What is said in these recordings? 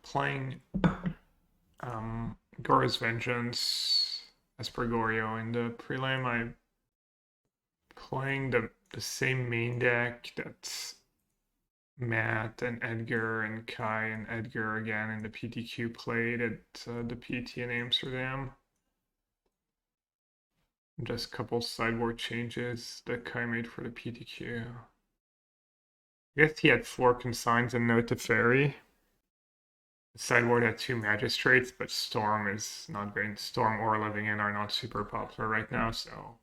playing Gora's Vengeance, Esper Goryo in the prelim. I'm playing the same main deck that's Matt and Edgar and Kai and Edgar again in the PTQ played at the PT in Amsterdam. Just a couple sideboard changes that Kai made for the PTQ. I guess he had 4 consigns and no Teferi. The sideboard had 2 Magistrates, but Storm is not great. Storm or Living In are not super popular right now, so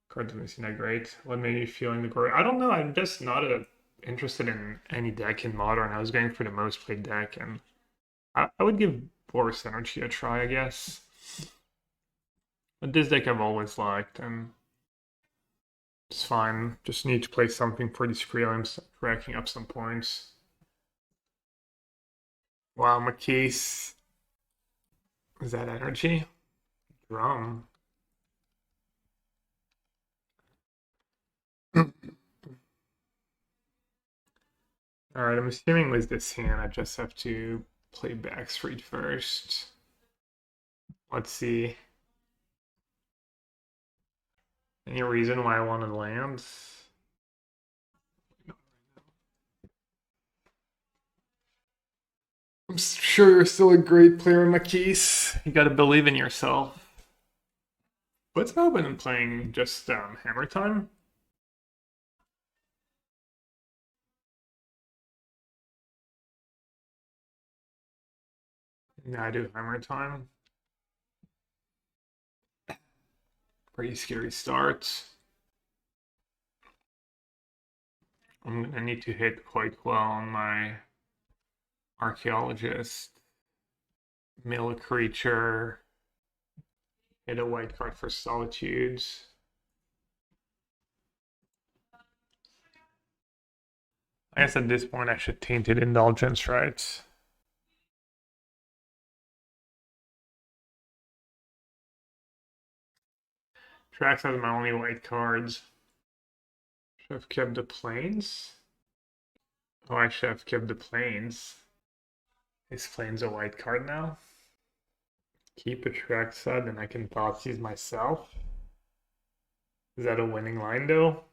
cards don't seem that great. What made you feeling the glory? I don't know. I'm just not interested in any deck in Modern. I was going for the most played deck, and I would give Force Energy a try, I guess. But this deck I've always liked, and it's fine. Just need to play something for these prelims, racking up some points. Wow, McKees. Is that energy? Drum. Alright, I'm assuming with this hand I just have to play Backstreet first. Let's see. Any reason why I wanted lands? I'm sure you're still a great player, McKees. You gotta believe in yourself. What's Melbourne been playing? Just Hammer Time? Yeah, I do Hammer Time. Pretty scary start. I'm gonna need to hit quite well on my Archaeologist. Mill a creature. Hit a white card for Solitudes. I guess at this point I should Tainted Indulgence, right? Atraxa has my only white cards. Should have kept the planes. Oh, I should have kept the planes. His plane's a white card now. Keep Atraxa, then I can Thoughtseize myself. Is that a winning line though?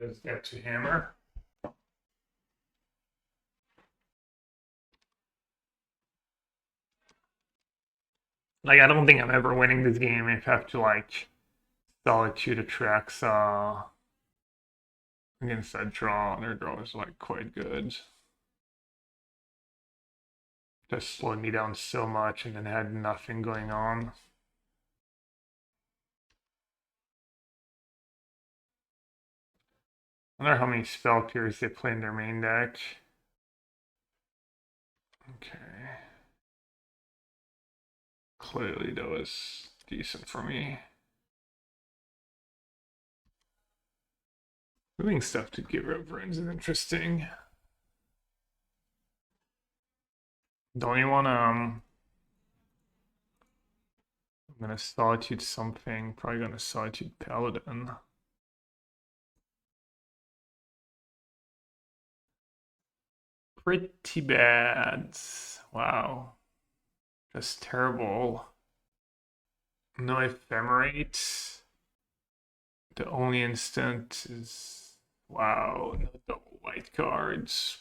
Does that to hammer? Like, I don't think I'm ever winning this game if I have to, like, Solitude Atraxa against that draw. Their draw is, like, quite good. Just slowed me down so much and then had nothing going on. I wonder how many spell pierce they play in their main deck. Okay. Clearly that was decent for me. Moving stuff to Griselbrand is interesting. Don't you wanna I'm gonna Solitude something, probably gonna Solitude Paladin. Pretty bad. Wow. Just terrible. No Ephemerate. The only instant is... Wow, no double white cards.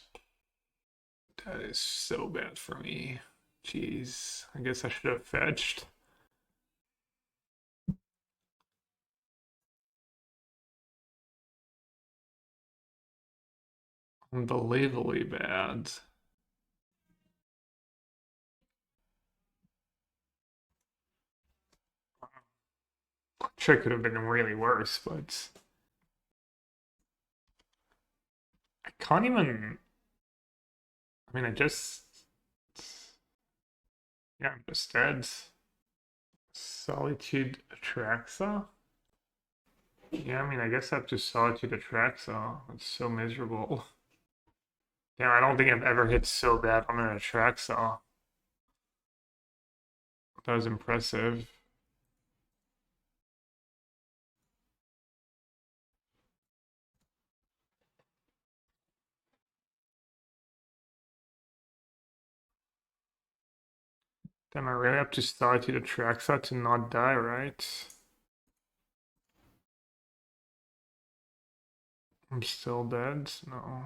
That is so bad for me. Jeez, I guess I should have fetched. Unbelievably bad. Sure, could have been really worse, but I can't even. I mean, I just. Yeah, I'm just dead. Solitude Atraxa? Yeah, I mean, I guess I have to Solitude Atraxa. It's so miserable. Damn, I don't think I've ever hit so bad on an Atraxa. That was impressive. Damn, I really have to Solitude Atraxa to not die, right? I'm still dead? No.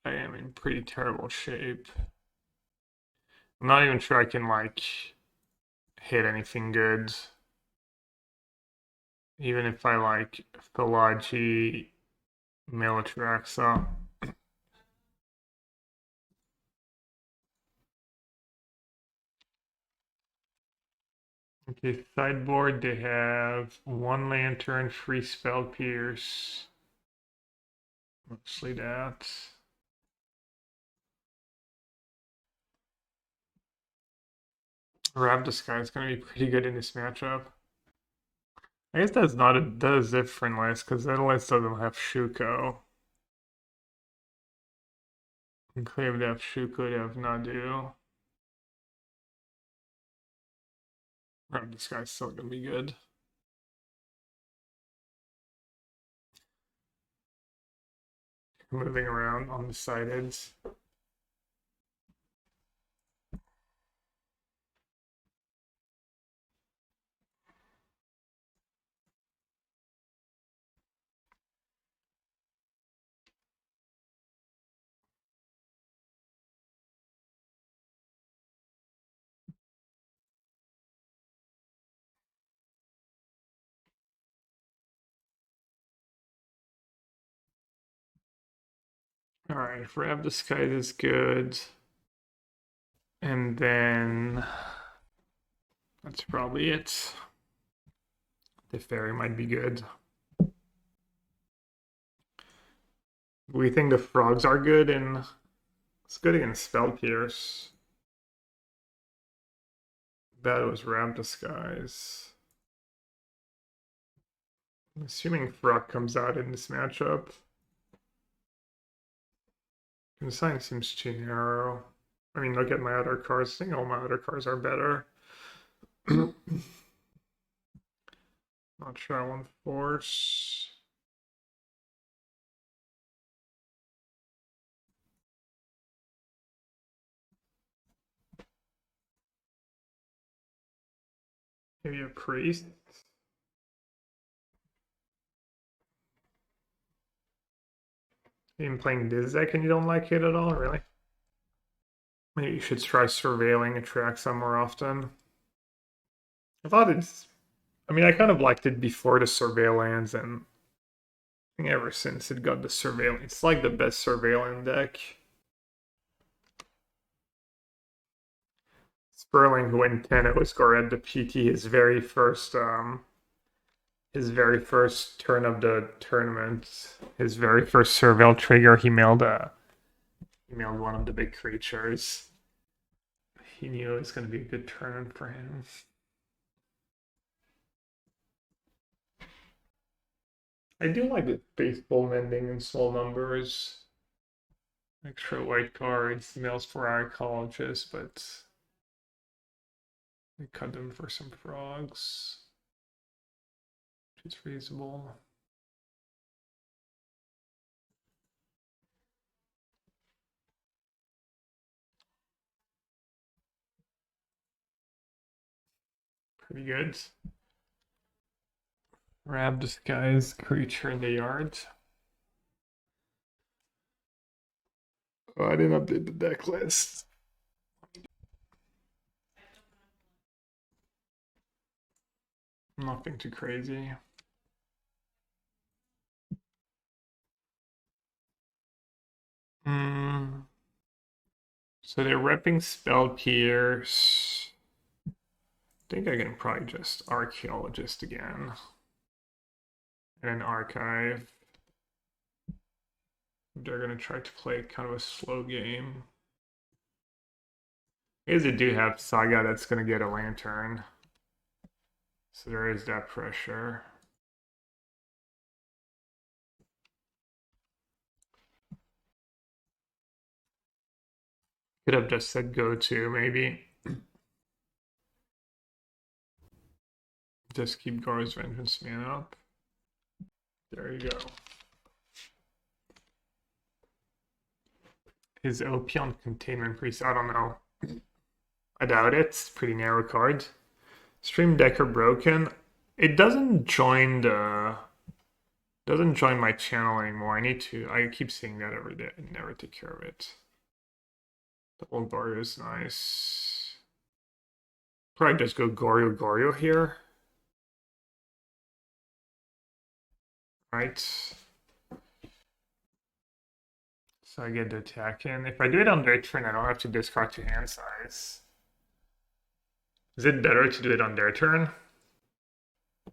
I am in pretty terrible shape. I'm not even sure I can, like, hit anything good. Even if I, like, Fallaji Atraxa. Okay, sideboard, they have 1 Lantern, 3 Spell Pierce. Mostly that. Rab Disguise is going to be pretty good in this matchup. I guess that's not a different list because that list doesn't have Shuko. Enclave would have Shuko, they have Nadu. This guy's still gonna be good. Moving around on the side ends. Alright, Rab Disguise is good. And then that's probably it. The fairy might be good. We think the frogs are good, and it's good against Spell Pierce. That was Rab Disguise. I'm assuming Frog comes out in this matchup. Consign seems too narrow. I mean, look at my other cards. I think all my other cards are better. Not sure I want Force. Maybe a Priest. Even playing this deck and you don't like it at all, really? Maybe you should try surveilling Atraxa more often. I thought it's... I mean, I kind of liked it before the surveillance, and I think ever since it got the surveillance, it's like the best surveillance deck. Sperling, who went 10-0 score at the PT his very first turn of the tournament, his very first surveil trigger, he mailed one of the big creatures. He knew it was going to be a good turn for him. I do like the baseball mending in small numbers. Extra white cards, mails for archaeologists, but we cut them for some frogs, which is reasonable. Pretty good. Rab Disguise creature in the yard. Oh, I didn't update the deck list. Nothing too crazy. So they're repping Spell Pierce. I think I can probably just Archaeologist again. And an Archive. They're going to try to play kind of a slow game. I guess they do have Saga that's going to get a Lantern. So there is that pressure. Could have just said go to, maybe. Just keep Gar's Vengeance Man up. There you go. His OP on Containment Priest, I don't know. I doubt it. It's a pretty narrow card. Stream Deck are broken. It doesn't join my channel anymore. I keep seeing that every day. I never take care of it. Double Goryo is nice. Probably just go Goryo here. Right. So I get the attack in. If I do it on their turn, I don't have to discard 2 hand size. Is it better to do it on their turn?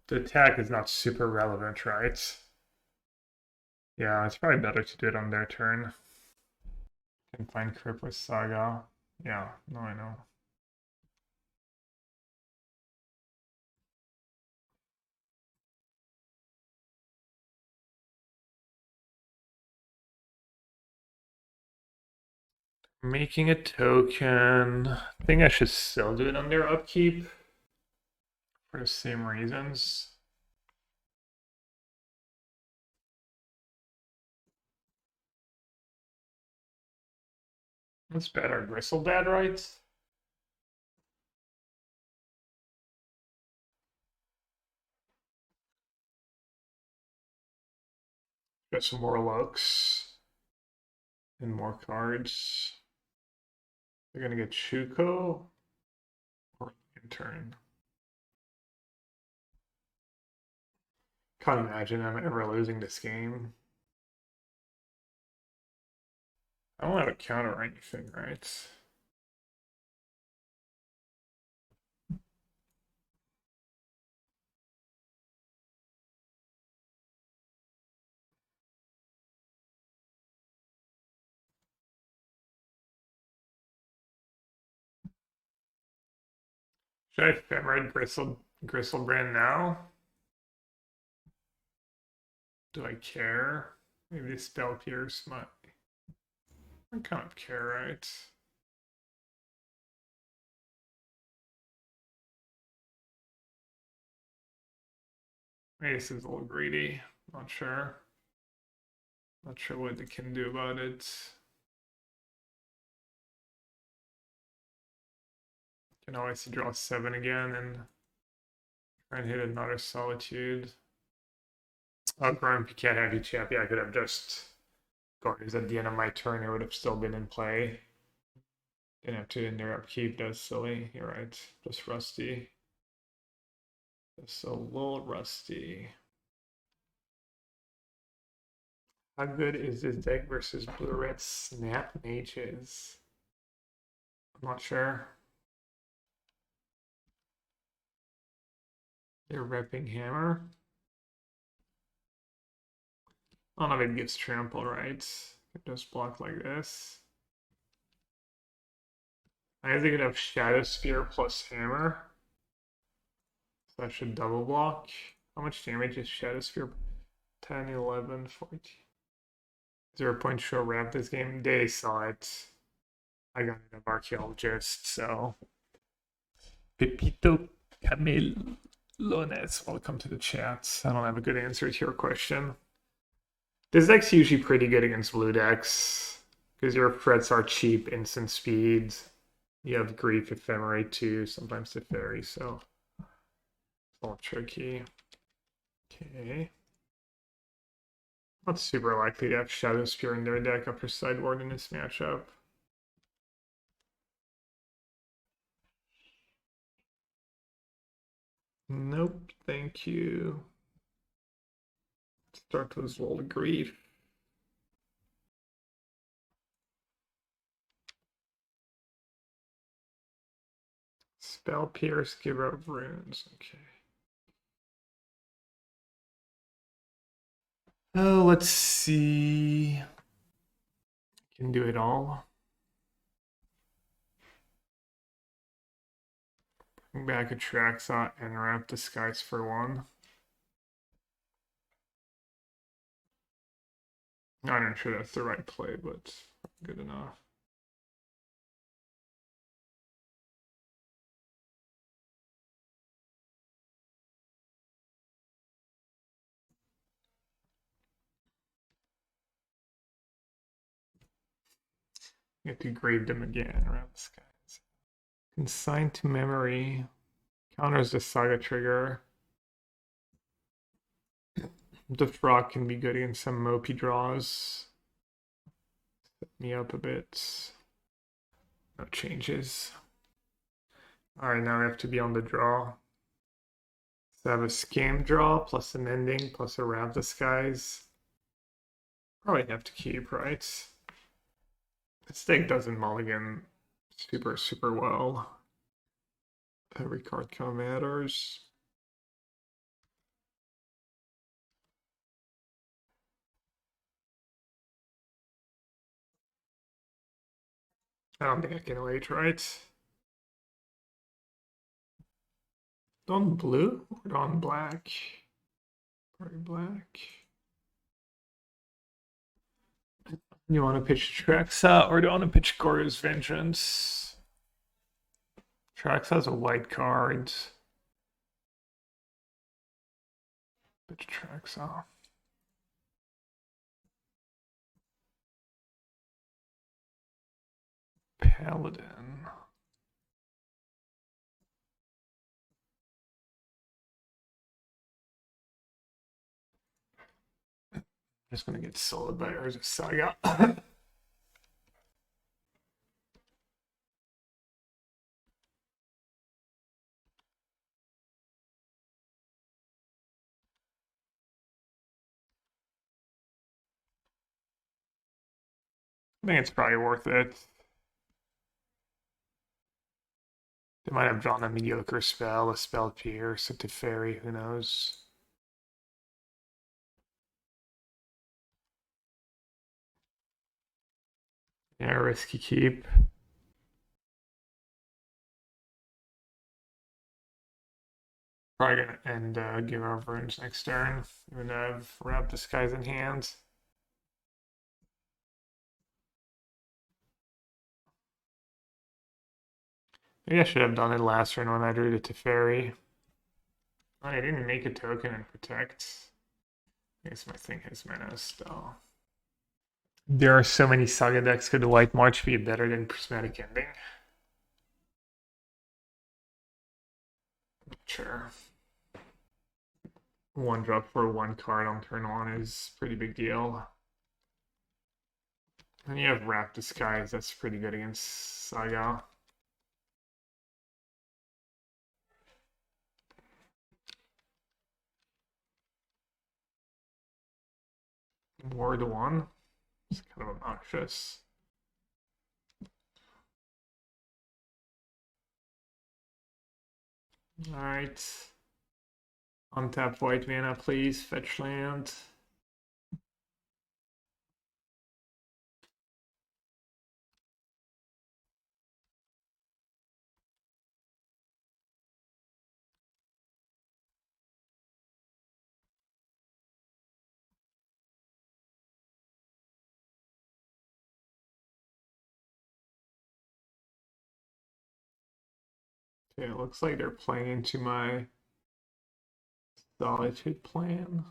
The attack is not super relevant, right? Yeah, it's probably better to do it on their turn. Can find Crippler Saga. Yeah, no, I know. Making a token. I think I should still do it on their upkeep. For the same reasons. What's better, Griselbrand, right? Got some more looks. And more cards. They're gonna get Shuko or Intern. Can't imagine I'm ever losing this game. I don't have a counter or anything, right? Should I Ephemerate Griselbrand now? Do I care? Maybe the Spell Pierce might. I kind of care, right? Maybe this is a little greedy. Not sure. Not sure what they can do about it. Can always draw 7 again and try and hit another Solitude. Oh, Grumpy Cat Heavy Chap. Yeah, I could have just Guardians at the end of my turn. It would have still been in play. Didn't have to in their upkeep. That's silly. You're right. Just rusty. Just a little rusty. How good is this deck versus blue-red Snap Mages? I'm not sure. They're repping Hammer. I don't know if it gets trample, right? It just block like this. I guess they could have Shadow Spear plus Hammer. So that should double block. How much damage is Shadow Spear? 10, 11, 14. 0 show wrap this game. They saw it. I got it of Archaeologist, so. Pepito Camelones, welcome to the chat. I don't have a good answer to your question. This deck's usually pretty good against blue decks because your threats are cheap, instant speeds. You have Grief, Ephemerate too, sometimes the Fairy, so it's all tricky. Okay. Not super likely to have Shadow Spear in their deck after sideboard in this matchup. Nope, thank you. Start with roll of Grief. Spell Pierce, give out runes. Okay. Oh, let's see. Can do it all. Bring back Atraxa and wrap Disguise for 1. Not even sure that's the right play, but good enough. You have to grave them again around the skies. Consign to memory. Counters the saga trigger. The frog can be good against some mopey draws. Set me up a bit. No changes. Alright, now we have to be on the draw. So I have a scam draw, plus an ending, plus a Wrath Disguise. Probably have to keep, right? This deck doesn't mulligan super well. Every card count matters. I don't think I can wait, right? Don blue or Don black? Probably black. You want to pitch Atraxa or do you want to pitch Goryo's Vengeance? Atraxa has a white card. Pitch Atraxa. Paladin. Just gonna get soloed by Urza Saga. I think it's probably worth it. They might have drawn a mediocre spell, a spell pierce, a Teferi, who knows. Yeah, risky keep. Probably gonna end give our Verge next turn. Even have Wrap Disguise in hand. Maybe I should have done it last turn when I drew the Teferi. Oh, I didn't make a token and protect. I guess my thing has mana still. There are so many Saga decks. Could the White March be better than Prismatic Ending? Sure. One drop for one card on turn one is pretty big deal. And you have Wrap Disguise, that's pretty good against Saga. Ward one. It's kind of obnoxious. Alright. Untap white mana, please. Fetch land. Okay, it looks like they're playing into my Solitude plan.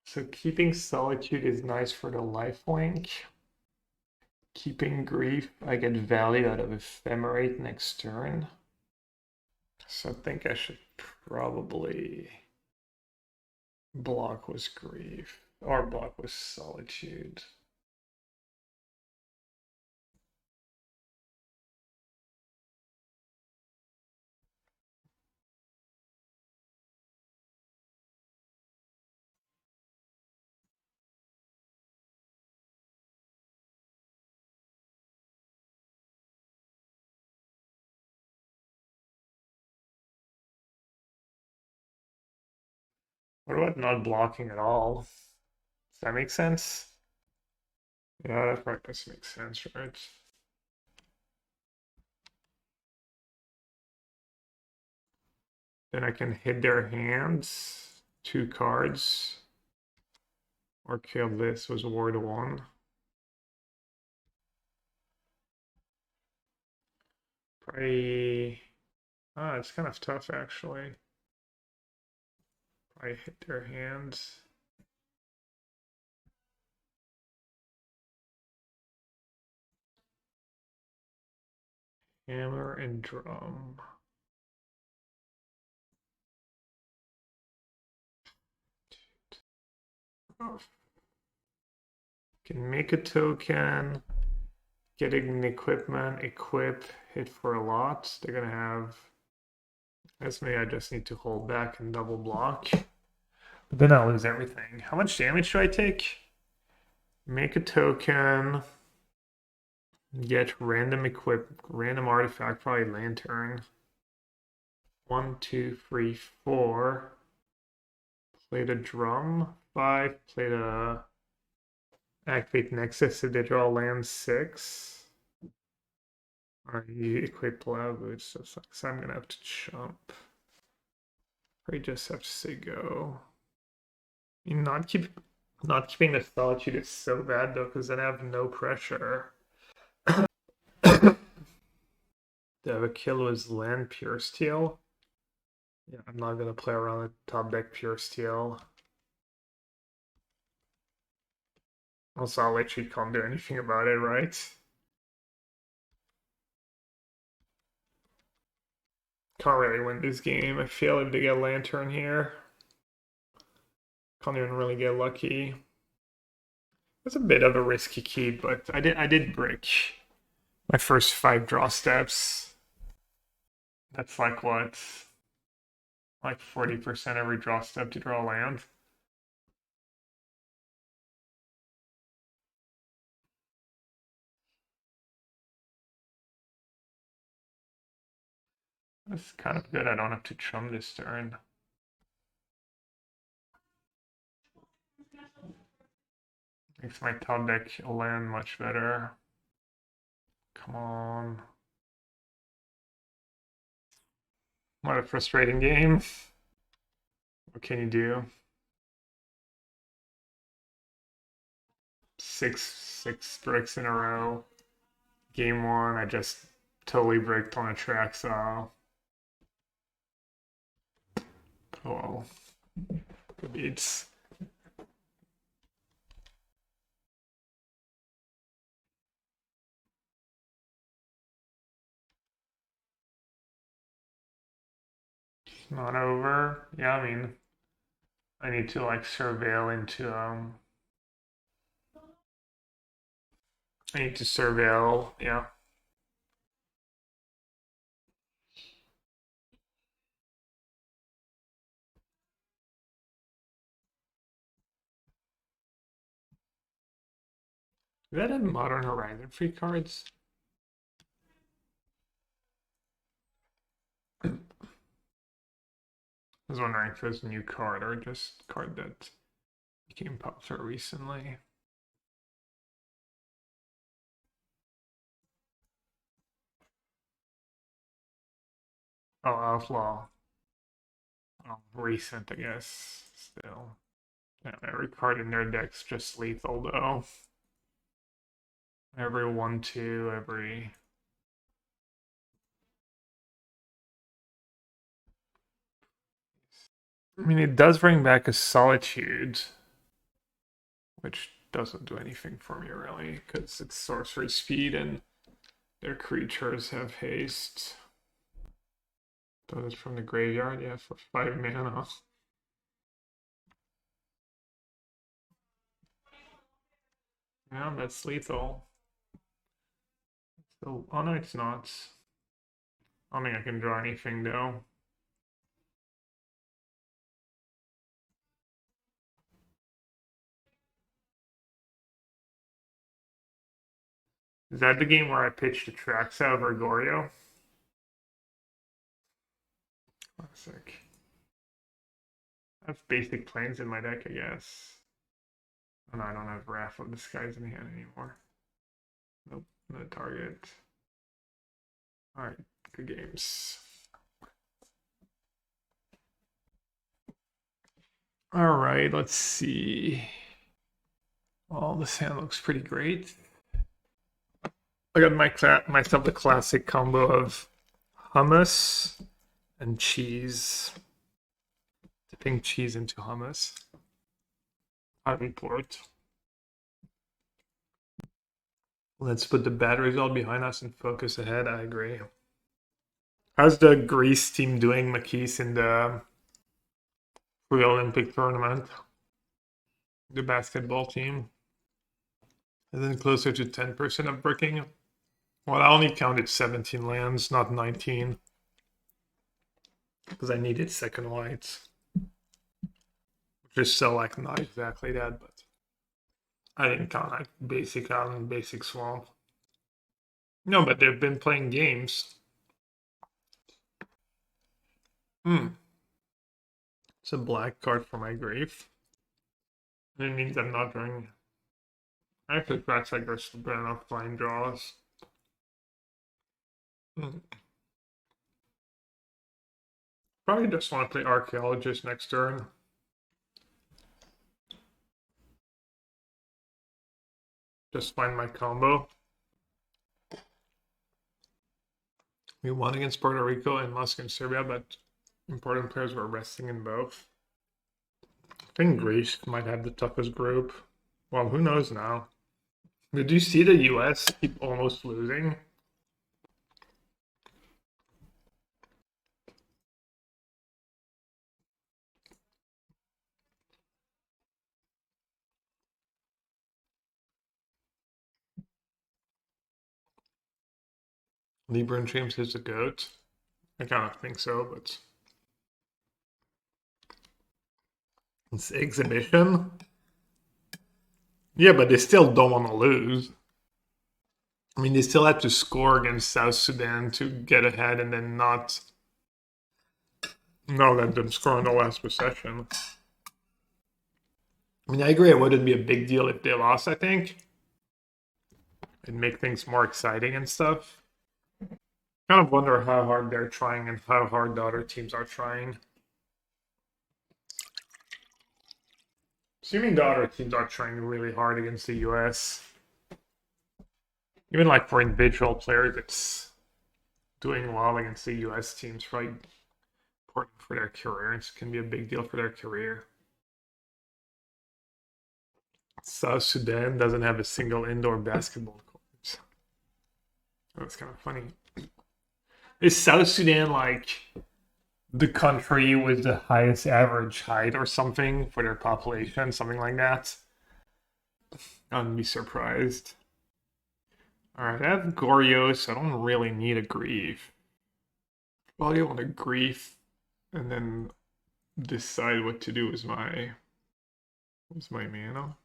So keeping Solitude is nice for the lifelink. Keeping Grief, I get value out of Ephemerate next turn. So I think I should probably block with Grief, or block with Solitude. What about not blocking at all? Does that make sense? Yeah, that probably does make sense, right? Then I can hit their hands, 2 cards, or kill this with Ward 1. Probably... Ah, it's kind of tough, actually. I hit their hands. Hammer and drum. Oh. Can make a token, get an equipment, equip, hit for a lot. They're gonna have. That's maybe I just need to hold back and double block. But then I'll lose everything. How much damage do I take? Make a token. Get random random artifact, probably lantern. 1, 2, 3, 4. Play the drum. 5. Play the activate Nexus if they draw land 6. You equip Boots, so I'm gonna have to jump. Probably just have to say go. Not keeping the Solitude is so bad though, because then I have no pressure. The other kill was land Pure Steel. Yeah, I'm not gonna play around with top deck Pure Steel. Also, I'll let you can't do anything about it, right? Can't really win this game. I feel if they get Lantern here. Can't even really get lucky. It's a bit of a risky keep, but I did break my first 5 draw steps. That's like what? Like 40% every draw step to draw land. That's kind of good. I don't have to chum this turn. Makes my top deck land much better. Come on. What a frustrating game. What can you do? Six bricks in a row. Game 1, I just totally bricked on Atraxa. Oh, good beats. Not over. Yeah, I mean, I need to like surveil into I need to surveil, yeah. Is that a Modern Horizon free cards? I was wondering if it was a new card or just a card that became popular recently. Oh, Outlaw. Oh, recent, I guess, still. Yeah, every card in their deck's just lethal, though. Every 1/2, every... I mean, it does bring back a Solitude, which doesn't do anything for me, really, because it's sorcery speed and their creatures have haste. That is from the graveyard, yeah, for 5 mana. Yeah, that's lethal. So, oh no, it's not. I don't think I can draw anything, though. Is that the game where I pitched Atraxa over Goryo? Classic. I have basic planes in my deck, I guess. Oh no, I don't have Wrath of the Skies in hand anymore. Nope, no target. Alright, good games. Alright, let's see. Oh, this hand looks pretty great. I got myself the classic combo of hummus and cheese to Dipping cheese into hummus. I report. Let's put the bad result behind us and focus ahead. I agree. How's the Greece team doing, McKees, in the pre-Olympic tournament? The basketball team. Isn't closer to 10% of bricking? Well, I only counted 17 lands, not 19. Because I needed second whites. Which is still like not exactly that, but I didn't count like basic island, basic swamp. No, but they've been playing games. It's a black card for my grave. It means I'm not drawing. Actually, that's like there's better enough fine draws. Probably just want to play Archaeologist next turn. Just find my combo. We won against Puerto Rico and lost against Serbia, but important players were resting in both. I think Greece might have the toughest group. Well, who knows now? Did you see the US keep almost losing? LeBron James is the GOAT. I kind of think so, but it's exhibition. Yeah, but they still don't want to lose. I mean, they still had to score against South Sudan to get ahead and then not let them score in the last possession. I mean, I agree it wouldn't be a big deal if they lost, I think. It'd make things more exciting and stuff. Kind of wonder how hard they're trying and how hard the other teams are trying. Assuming the other teams are trying really hard against the US. Even like for individual players, it's doing well against the US teams, right? Important for their career. It can be a big deal for their career. South Sudan doesn't have a single indoor basketball court. That's kind of funny. Is South Sudan like the country with the highest average height or something for their population? Something like that? I wouldn't be surprised. Alright, I have Goryo, so I don't really need a grief. Probably want a grief and then decide what to do with my mana.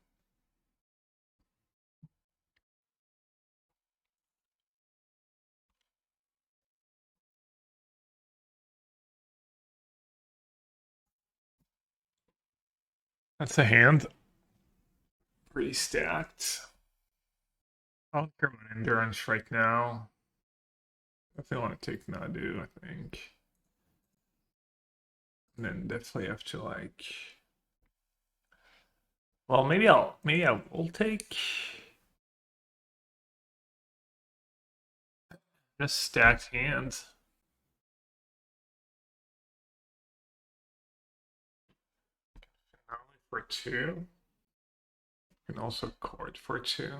That's a hand. Pretty stacked. I don't care about endurance right now. I think I want to take Nadu, I think. And then definitely have to like. Well, maybe I will take. Just stacked hands. For 2. And also court for 2.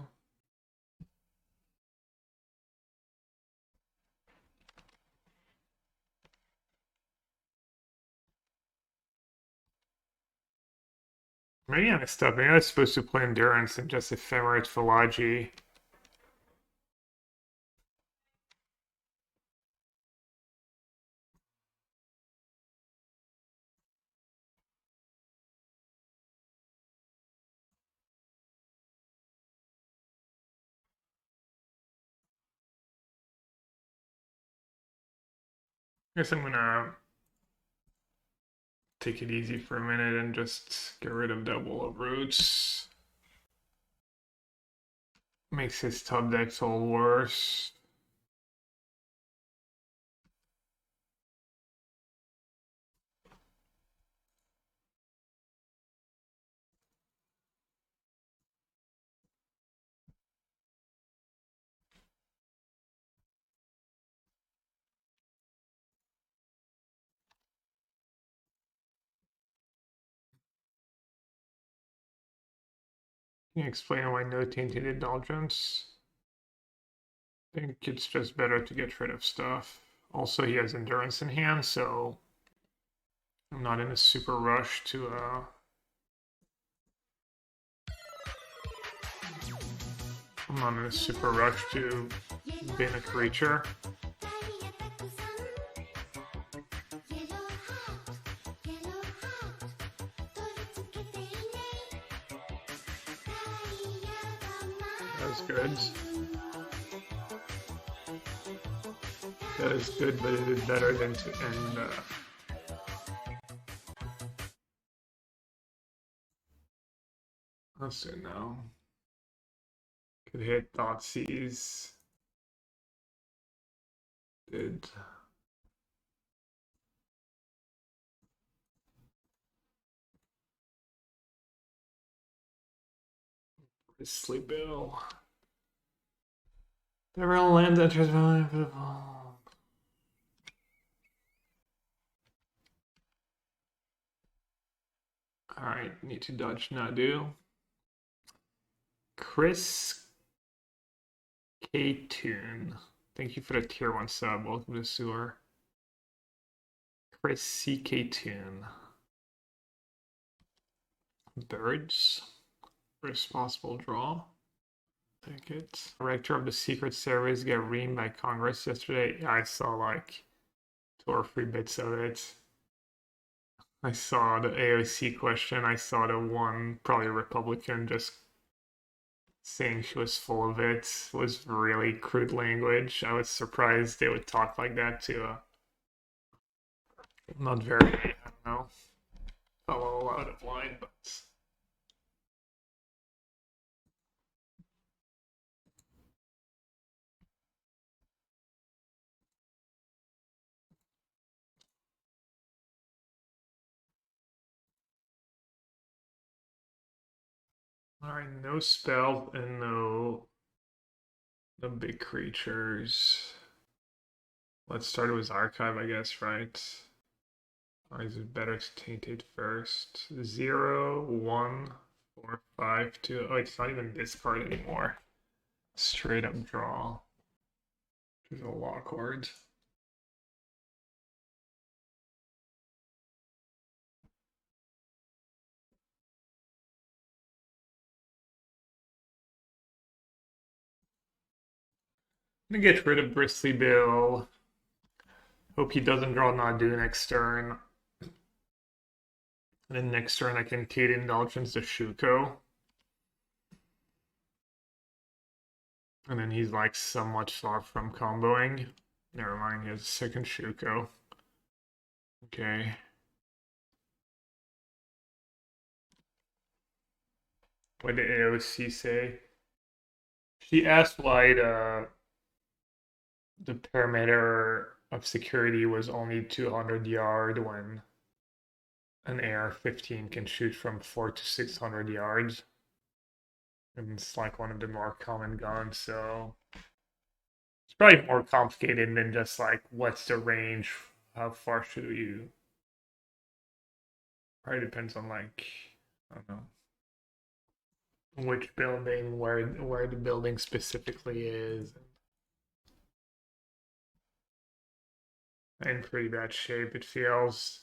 Maybe I messed up. Maybe I was supposed to play endurance and just Ephemerate Fallaji. I guess I'm gonna take it easy for a minute and just get rid of double of roots. Makes his top decks all worse. Can you explain why no Tainted Indulgence? I think it's just better to get rid of stuff. Also, he has Endurance in hand, so I'm not in a super rush to I'm not in a super rush to bin a creature. That's good. That is good, but it is better than to end. Let's do now. Could hit Thoughtseize. Did. Sleep Bill. The real land enters valuable. Alright, need to dodge Nadu. Chris K-Tune. Thank you for the tier 1 sub. Welcome to Sewer. Chris CK-Tune. Birds. First possible draw. Take it. Director of the Secret Service got reamed by Congress yesterday. Yeah, I saw like 2 or 3 bits of it. I saw the AOC question. I saw the one, probably Republican, just saying she was full of it. It was really crude language. I was surprised they would talk like that to not very, I don't know, fellow out of line, but alright, no spell and no big creatures. Let's start with Archive, I guess, right? Or is it better to Tainted first? 0, 1, 4, 5, 2. Oh, it's not even discard anymore. Straight up draw. There's a lock chord. I'm gonna get rid of Bristly Bill. Hope he doesn't draw Nadu next turn. And then next turn I can Tainted Indulgence to Shuko. And then he's like somewhat far from comboing. Never mind, he has a second Shuko. Okay. What did AOC say? She asked why the perimeter of security was only 200 yards when an AR-15 can shoot from 400 to 600 yards. And it's like one of the more common guns, so it's probably more complicated than just like what's the range, how far should you. Probably depends on like, I don't know, which building, where the building specifically is. In pretty bad shape, it feels.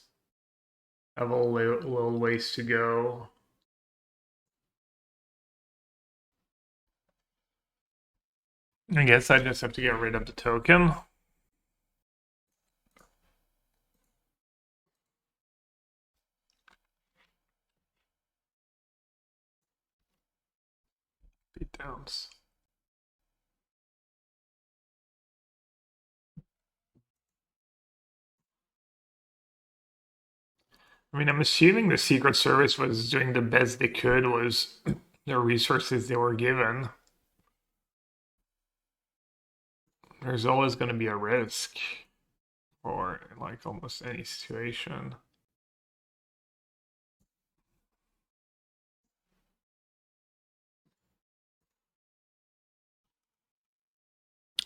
Have a little ways to go. I guess I just have to get rid of the token. Beatdowns. I mean, I'm assuming the Secret Service was doing the best they could with the resources they were given. There's always going to be a risk, or like almost any situation.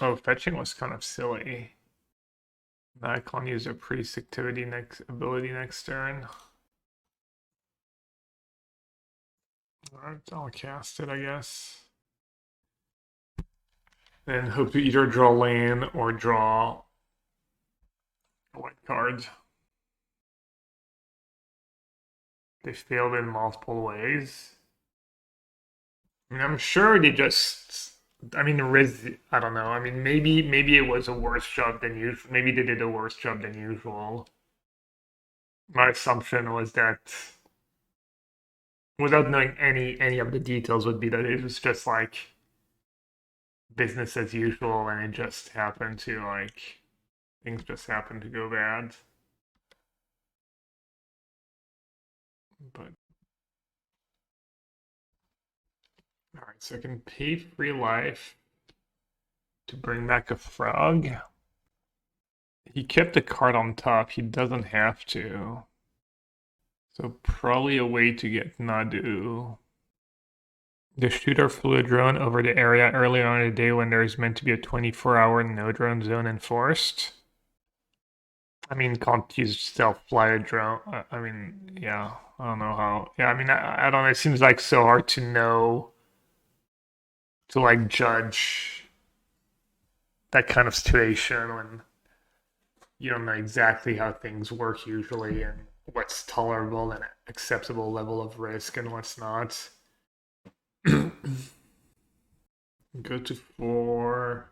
Oh, fetching was kind of silly. The icon used a priest activity ability next turn. Alright, I'll cast it, I guess. And hope to either draw land or draw a white card. They failed in multiple ways. I mean, I'm sure they just. I mean, Riz. I don't know. I mean, maybe it was a worse job than usual. Maybe they did a worse job than usual. My assumption was that, without knowing any of the details, would be that it was just like business as usual, and it just happened to like things just happened to go bad. But all right, so I can pay 3 life to bring back a frog. He kept a card on top. He doesn't have to. So probably a way to get Nadu. The shooter flew a drone over the area early on in the day when there is meant to be a 24-hour no-drone zone enforced. I mean, can't use self-fly a drone. I mean, yeah, I don't know how. Yeah, I mean, I don't know. It seems like so hard to know, to like judge that kind of situation when you don't know exactly how things work usually and what's tolerable and acceptable level of risk and what's not. Go to 4.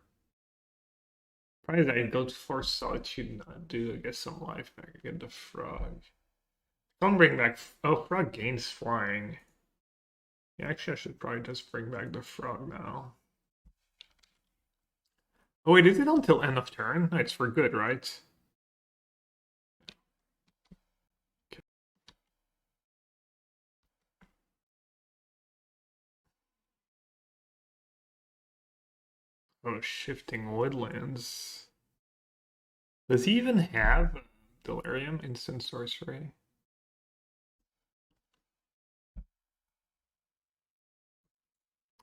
Probably I go to 4 Solitude, not do. Get some life back. Get the frog. Don't bring back. Oh, frog gains flying. Yeah, actually, I should probably just bring back the frog now. Oh, wait, is it until end of turn? It's for good, right? Okay. Oh, shifting woodlands. Does he even have Delirium instant sorcery?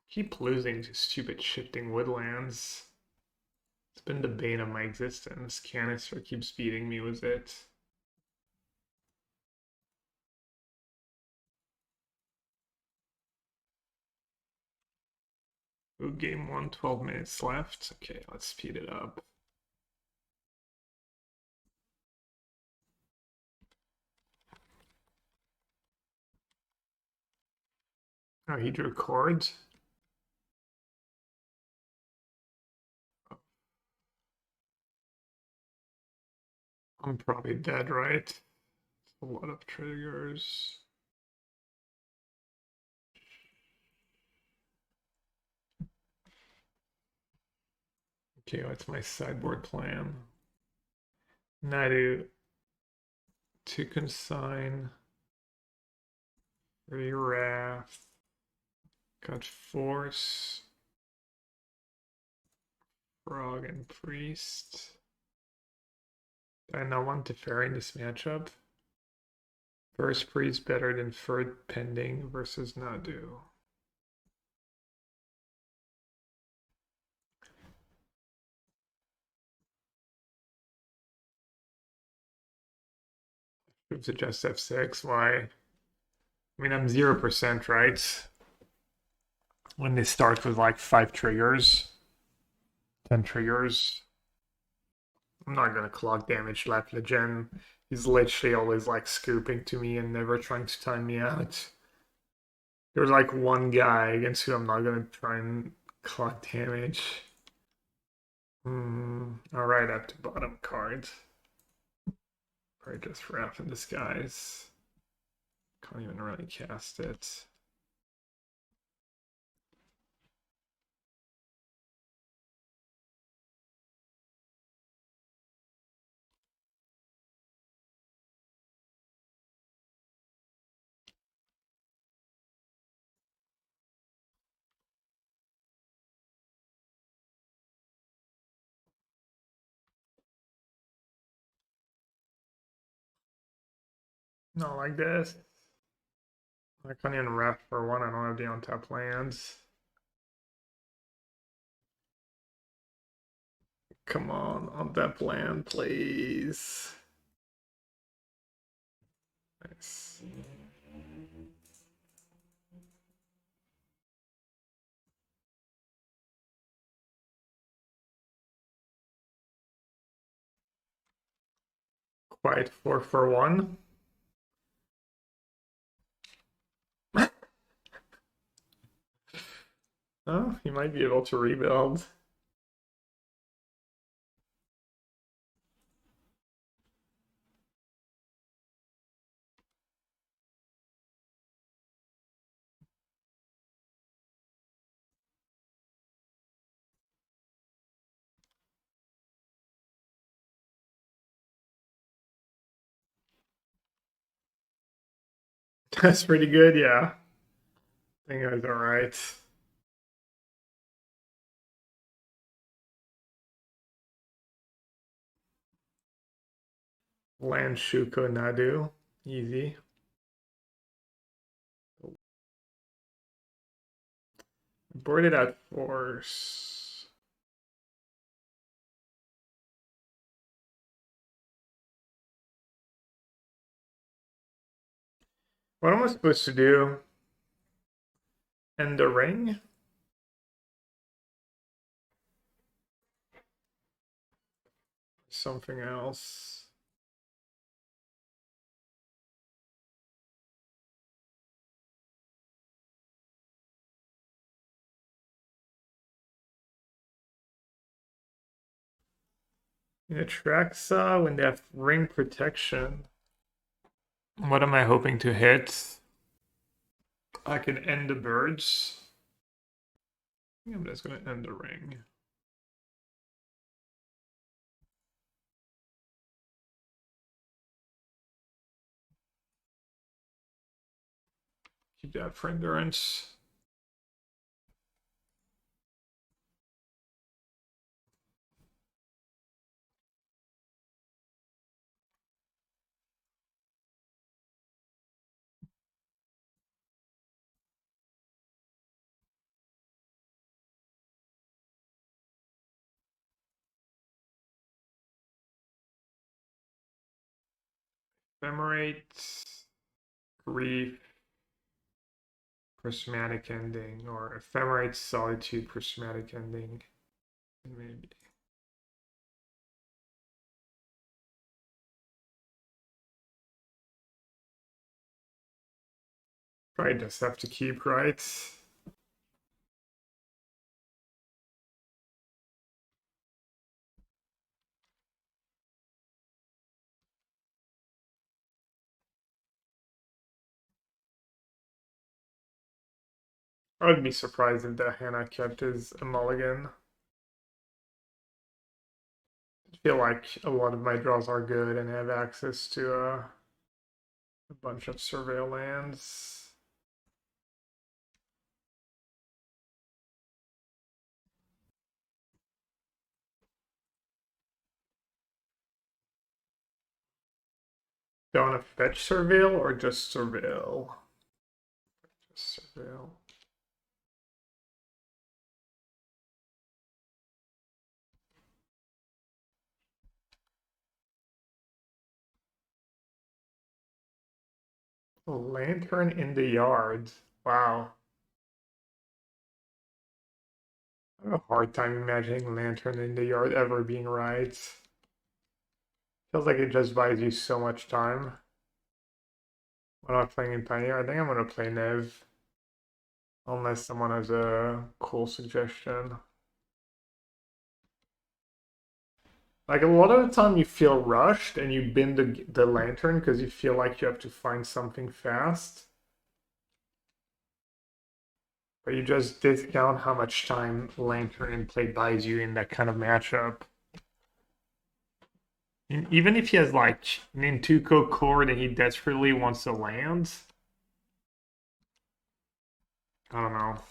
Keep losing to stupid shifting woodlands. It's been the bane of my existence. Canister keeps beating me with it. Ooh, game 1, 12 minutes left. Okay, let's speed it up. Oh, he drew chords. I'm probably dead, right? A lot of triggers. Okay, what's my sideboard plan? Nadu to consign. Wrath. Got Force. Frog and Priest. Do I not want Teferi in this matchup? First Priest better than third Pending versus Nadu. Should suggest F6. Why? I mean, I'm 0%, right? When they start with like 5 triggers, 10 triggers. I'm not gonna clock damage left Legend. He's literally always like scooping to me and never trying to time me out. There's like one guy against who I'm not gonna try and clock damage. Alright, up to bottom card. Probably just Wrath in Disguise. Can't even really cast it. Not like this. I can't even Wrath for 1. I don't have the on-tap lands. Come on that land, please. Nice. quite 4 for 1. Oh, he might be able to rebuild. That's pretty good, yeah. I think I was alright. Land Shuko Nadu. Easy. Boarded at force. What am I supposed to do? End the ring? Something else. In Atraxa, when they have ring protection. What am I hoping to hit? I can end the birds. I think I'm just gonna end the ring. Keep that for endurance. Ephemerate, Grief, Prismatic Ending, or Ephemerate, Solitude, Prismatic Ending. Maybe. Probably just have to keep, right? I would be surprised if the Hannah kept his a mulligan. I feel like a lot of my draws are good and have access to a bunch of surveil lands. Do you want to fetch surveil or just surveil? Just surveil. A lantern in the yard. Wow. I have a hard time imagining lantern in the yard ever being right. Feels like it just buys you so much time. When I'm playing in Pioneer, I think I'm gonna play Nev. Unless someone has a cool suggestion. Like a lot of the time you feel rushed and you bin the lantern because you feel like you have to find something fast. But you just discount how much time lantern in play buys you in that kind of matchup. And even if he has like Nintuko core that he desperately wants to land, I don't know. I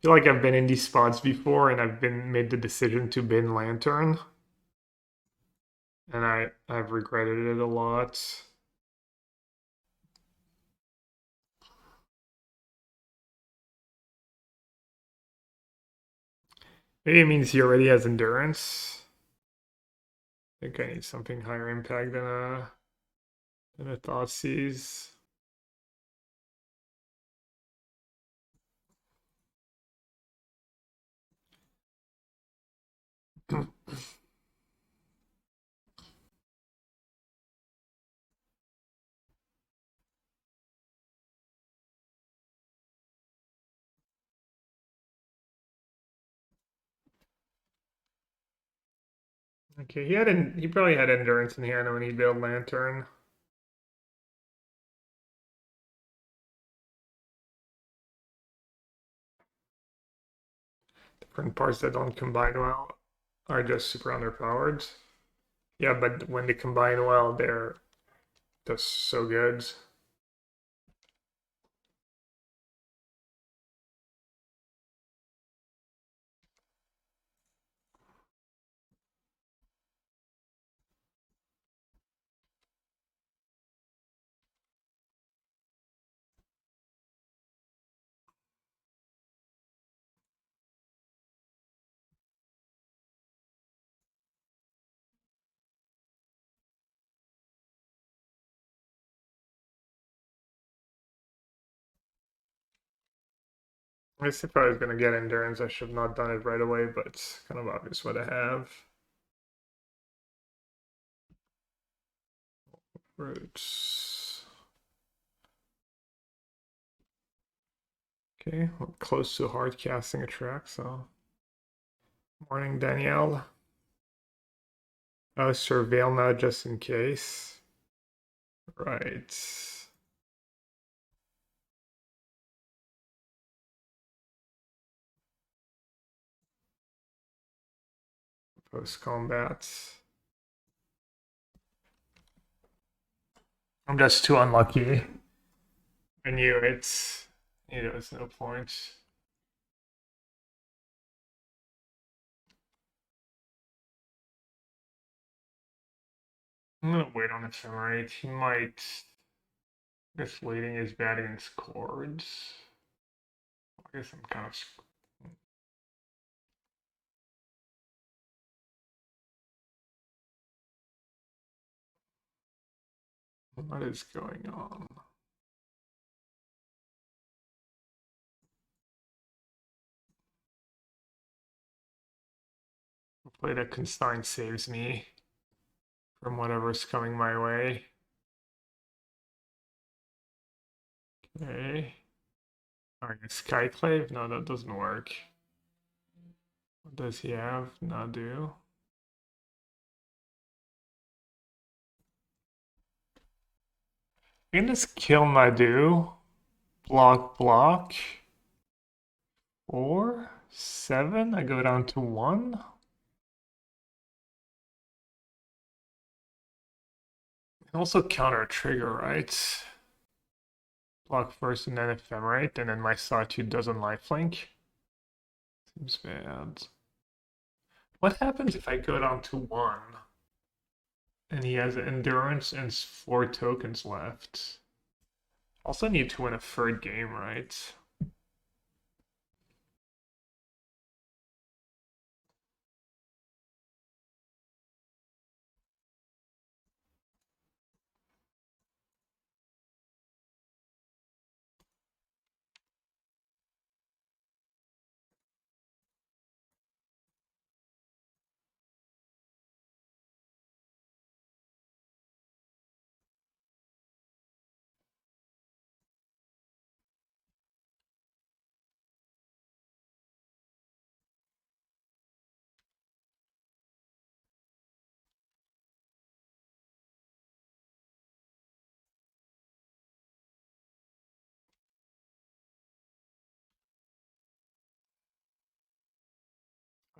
feel like I've been in these spots before and I've been made the decision to bin lantern. And I've regretted it a lot. Maybe it means he already has endurance. I think I need something higher impact than a Thoughtseize. Okay, he probably had endurance in hand when he built Lantern. Different parts that don't combine well are just super underpowered. Yeah, but when they combine well, they're just so good. I guess if I was gonna get endurance, I should have not done it right away, but it's kind of obvious what I have. Roots. Okay, we're close to hard casting Atraxa. Morning, Danielle. Surveil now just in case. Right. Post combat. I'm just too unlucky. I knew it. There was no point. I'm gonna wait on Ephemerate. He might. I guess waiting is bad against chords. I guess I'm kind of. What is going on? Hopefully that Constein saves me from whatever's coming my way. Okay. Alright, Skyclave? No, that doesn't work. What does he have? Nadu. I can just kill Nadu. Block, block. 4, 7. I go down to 1. Also counter a trigger, right? Block first and then Ephemerate, and then my Solitude doesn't lifelink. Seems bad. What happens if I go down to 1? And he has Endurance and 4 tokens left. Also need to win a third game, right?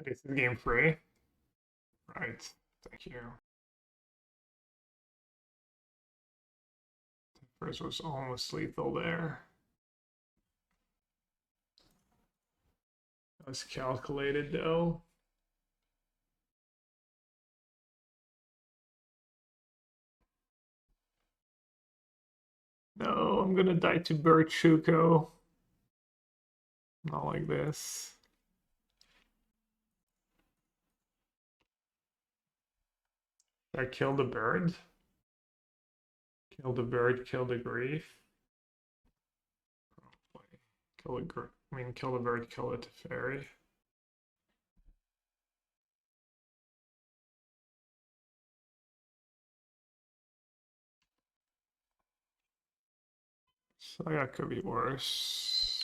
Okay, this is game 3. Right, thank you. First was almost lethal there. That was calculated though. No, I'm gonna die to Bird Shuko. Not like this. I killed the bird. Kill the bird, kill the grief. Kill the kill the bird, kill the fairy. So that could be worse.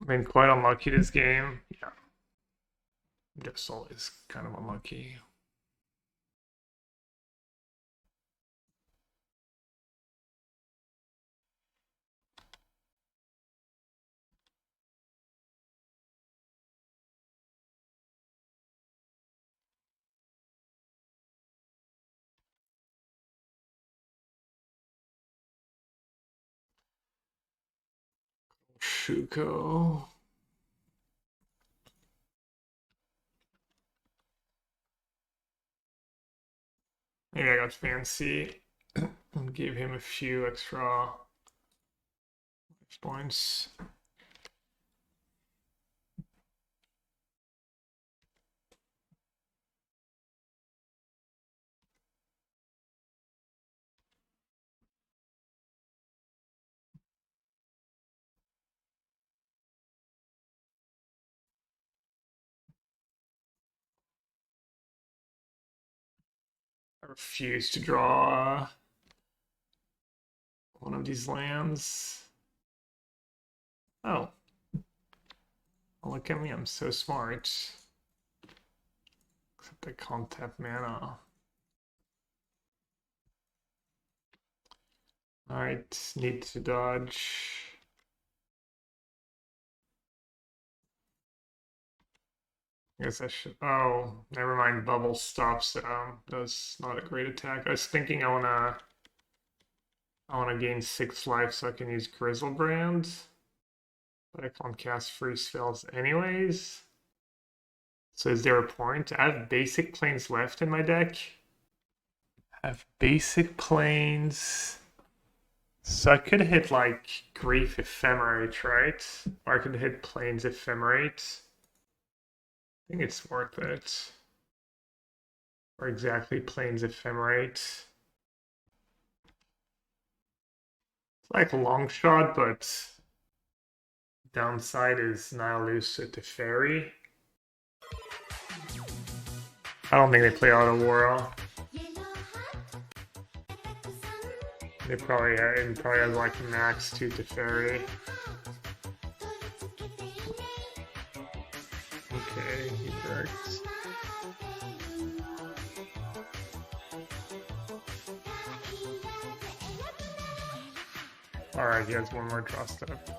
I've been quite unlucky this game. Yeah. Just always kind of unlucky. Shuko. Maybe I got fancy and gave him a few extra points. I refuse to draw one of these lands. Oh. Look at me, I'm so smart. Except I can't tap mana. Alright, need to dodge. I guess I should. Oh, never mind. Bubble stops. That's not a great attack. I was thinking I wanna gain 6 life so I can use Griselbrand, but I can't cast free spells anyways. So is there a point? I have basic planes left in my deck. I have basic planes. So I could hit like Grief Ephemerate, right? Or I could hit Plains Ephemerate. I think it's worth it. Or exactly Plains Ephemerate. It's like a long shot, but downside is Nihilus to Teferi. I don't think they play Auto Aurora. They probably has like max 2 Teferi. Okay, he corrects. Alright, he has one more draw step.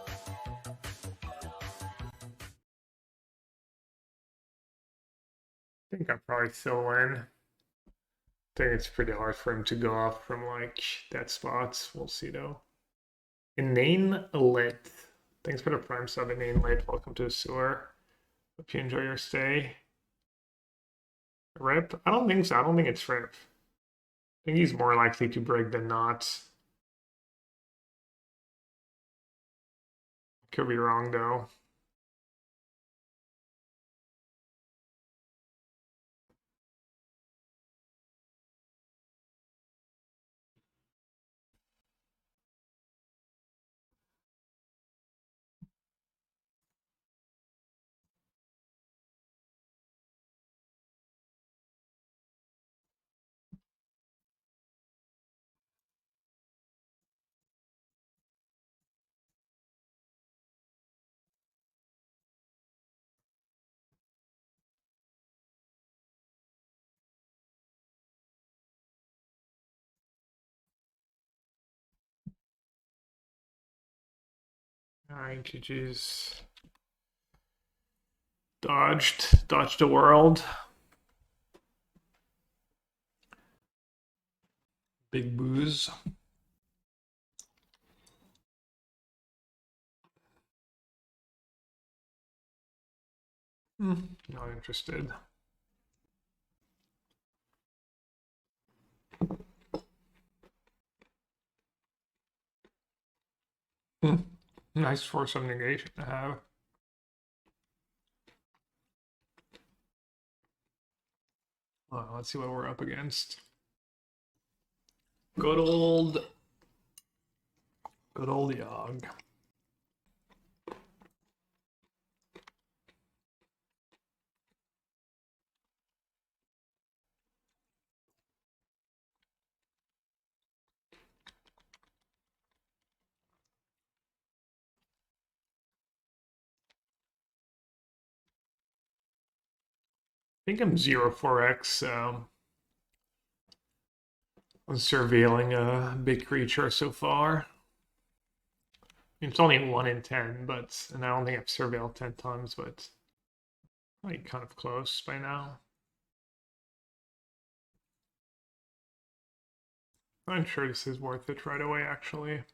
I think I probably still win. I think it's pretty hard for him to go off from like that spot. We'll see though. Inane Lit. Thanks for the prime sub, Inane Lit. Welcome to the sewer. Hope you enjoy your stay. Rip? I don't think so. I don't think it's Rip. I think he's more likely to break than not. Could be wrong though. Alright, GG's. Dodged a world. Big booze. Not interested. Nice Force of Negation to have. Let's see what we're up against. Good old Yogg. think I'm 0-4x on surveilling a big creature so far. It's only 1 in 10, but and I don't think I've surveilled 10 times, but like kind of close by now. I'm sure this is worth it right away, actually.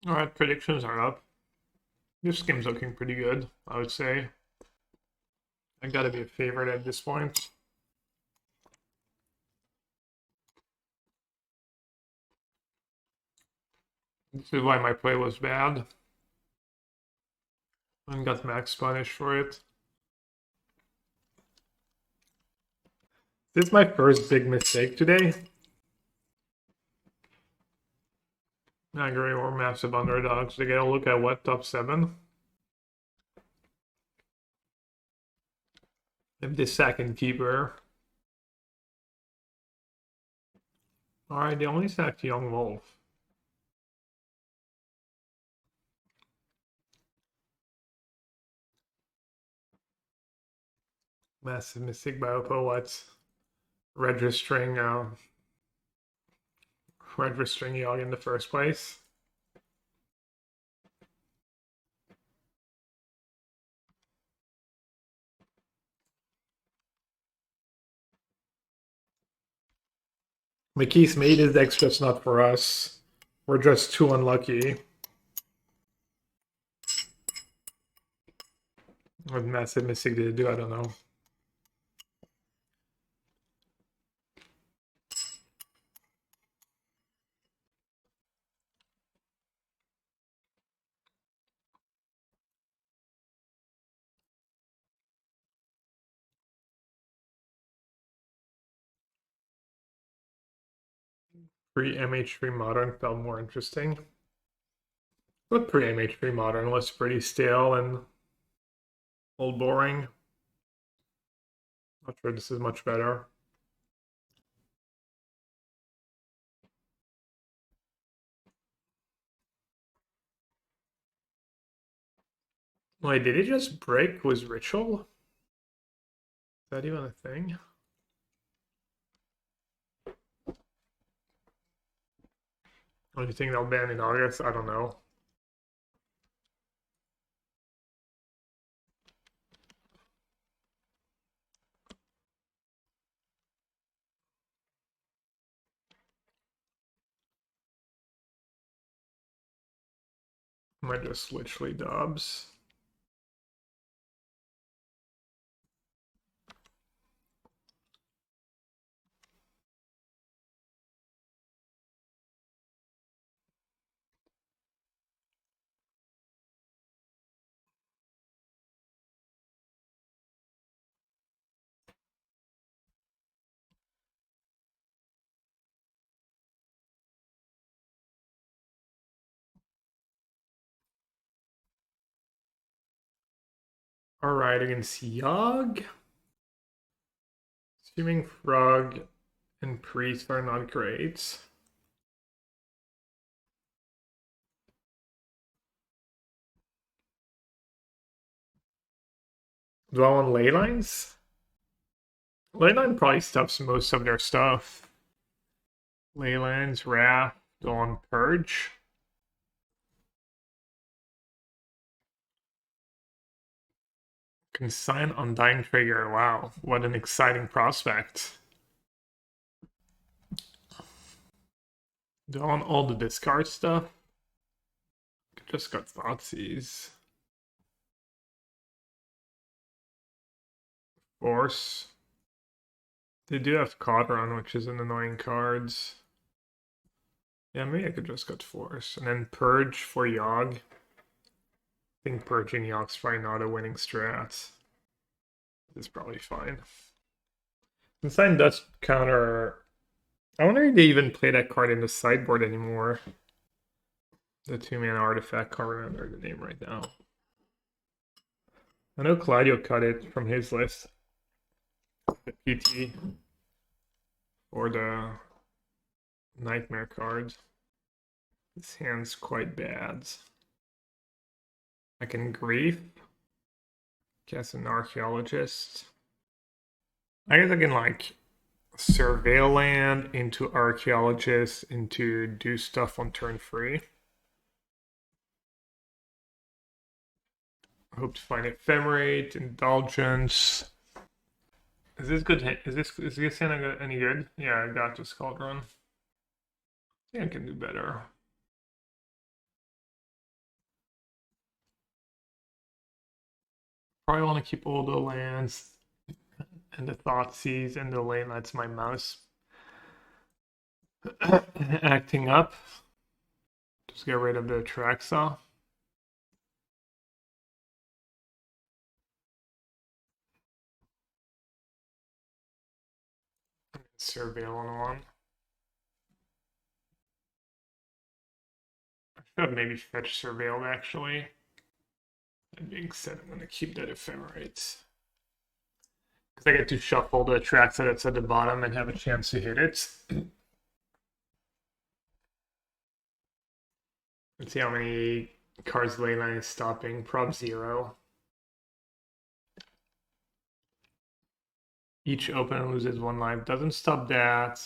Alright, predictions are up. This game's looking pretty good, I would say. I gotta be a favorite at this point. This is why my play was bad. And got max punished for it. This is my first big mistake today. I agree, we're massive underdogs. They gotta look at what, top 7? If this second keeper. Alright, they only sacked Young Wolf. Massive mistake by Oppo. What? Registering Yogg in the first place. McKeith made his deck's just not for us. We're just too unlucky. What massive mistake did it do? I don't know. Pre-MH3 Modern felt more interesting. But pre-MH3 Modern was pretty stale and old boring. Not sure this is much better. Wait, did it just break with Ritual? Is that even a thing? What do you think they'll ban in August? I don't know. Might just literally Dobbs. Alright, against Yogg. Streaming Frog and Priest are not great. Do I want Leylines? Leyline probably stuffs most of their stuff. Leylands, Wrath, Dawn, Purge. Consign Undying Trigger. Wow, what an exciting prospect. Do I want all the discard stuff? Just got Thoughtseize. Force. They do have Codron, which is an annoying cards. Yeah, maybe I could just get Force. And then Purge for Yogg. I think Purging Yogg's probably not a winning strat. It's probably fine. Consign does counter... I wonder if they even play that card in the sideboard anymore. The 2-mana artifact, can't remember the name right now. I know Claudio cut it from his list. The PT. Or the Nightmare cards. This hand's quite bad. I can Grief. Guess an Archaeologist. I guess I can like Surveil land into Archaeologist into do stuff on turn 3. Hope to find Ephemerate, Indulgence. Is this good? Is this hand any good? Yeah, I got this Cauldron. I think I can do better. Probably want to keep all the lands and the Thoughtseize and the lane. That's my mouse acting up. Just get rid of the Atraxa. Surveil on one. I should have maybe fetched Surveilled actually. That being said, I'm going to keep that Ephemerate. Because I get to shuffle the Atraxa that's at the bottom and have a chance to hit it. Let's see how many cards Leyline is stopping. Prob 0. Each opponent loses 1 life. Doesn't stop that.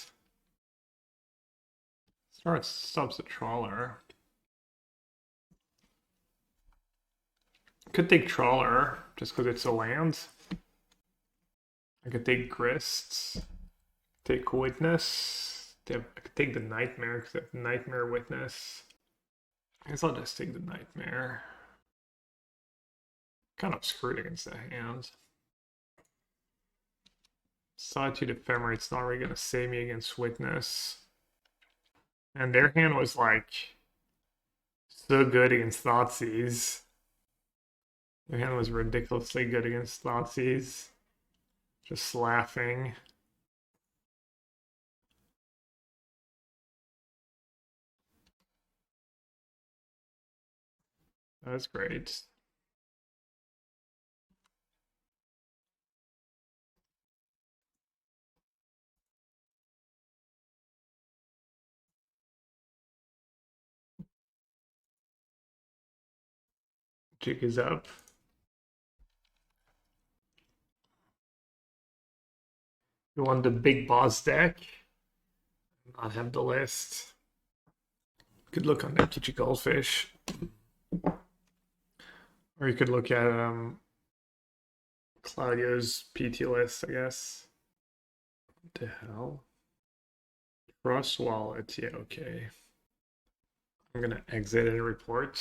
Stops the Trawler. Could take Trawler, just because it's a land. I could take Grist. Take Witness. I could take the Nightmare, because I have Nightmare Witness. I guess I'll just take the Nightmare. Kind of screwed against that hand. Solitude Ephemerate's not really gonna save me against Witness. And their hand was like so good against Thoughtseize. Their hand was ridiculously good against Thoughtseize. Just laughing. That's great. Jig is up. You want the big boss deck? Not have the list. Could look on MTG Goldfish. Or you could look at Claudio's PT list, I guess. What the hell? Trust wallet, yeah, okay. I'm gonna exit and report.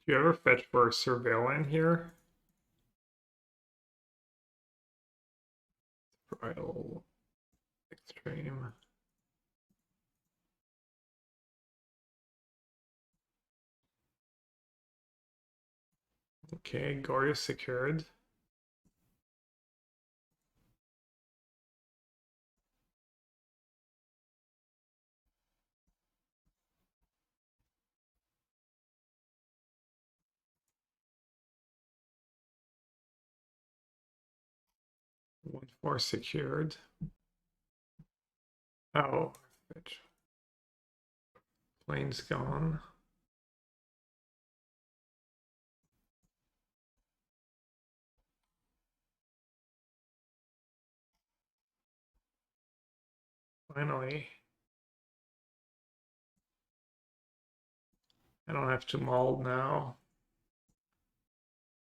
Do you ever fetch for Surveillant here? Trial Extreme. Okay, Goryo secured. One more secured. Oh, fetch. Plane's gone. Finally. I don't have to mold now.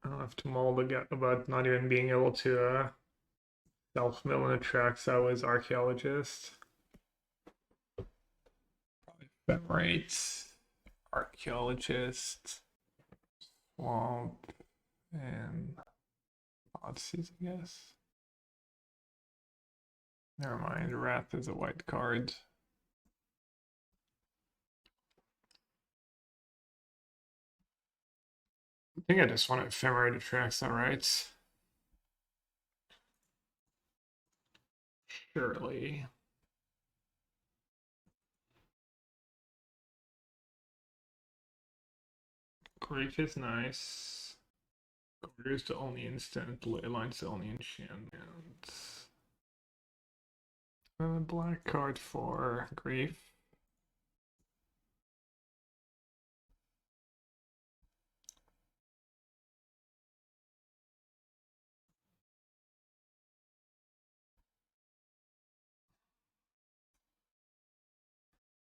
I don't have to mold about not even being able to self-mill and Atraxa was Archaeologist. Ephemerate, Archaeologist, Swamp, and Thoughtseize, I guess. Never mind, Wrath is a white card. I think I just want to Ephemerate Atraxa, right? Surely. Grief is nice. Goryo's the only instant. Leyline's the only enchantment. A black card for Grief.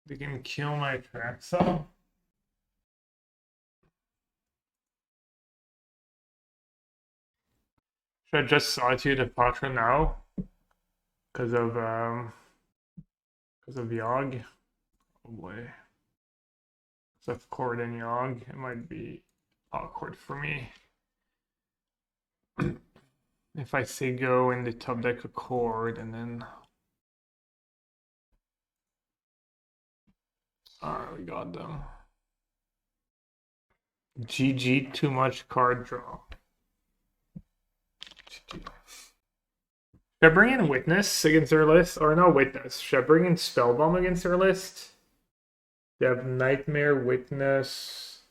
They can kill my Atraxa. Should I just Solitude Epatra now? Because of Yogg? Probably. Because of Cord and Yogg, it might be awkward for me. If I say go in the top deck a Cord and then... Alright, we got them. GG, too much card draw. Should I bring in Witness against their list? Or no, Witness. Should I bring in Spellbomb against their list? They have Nightmare, Witness,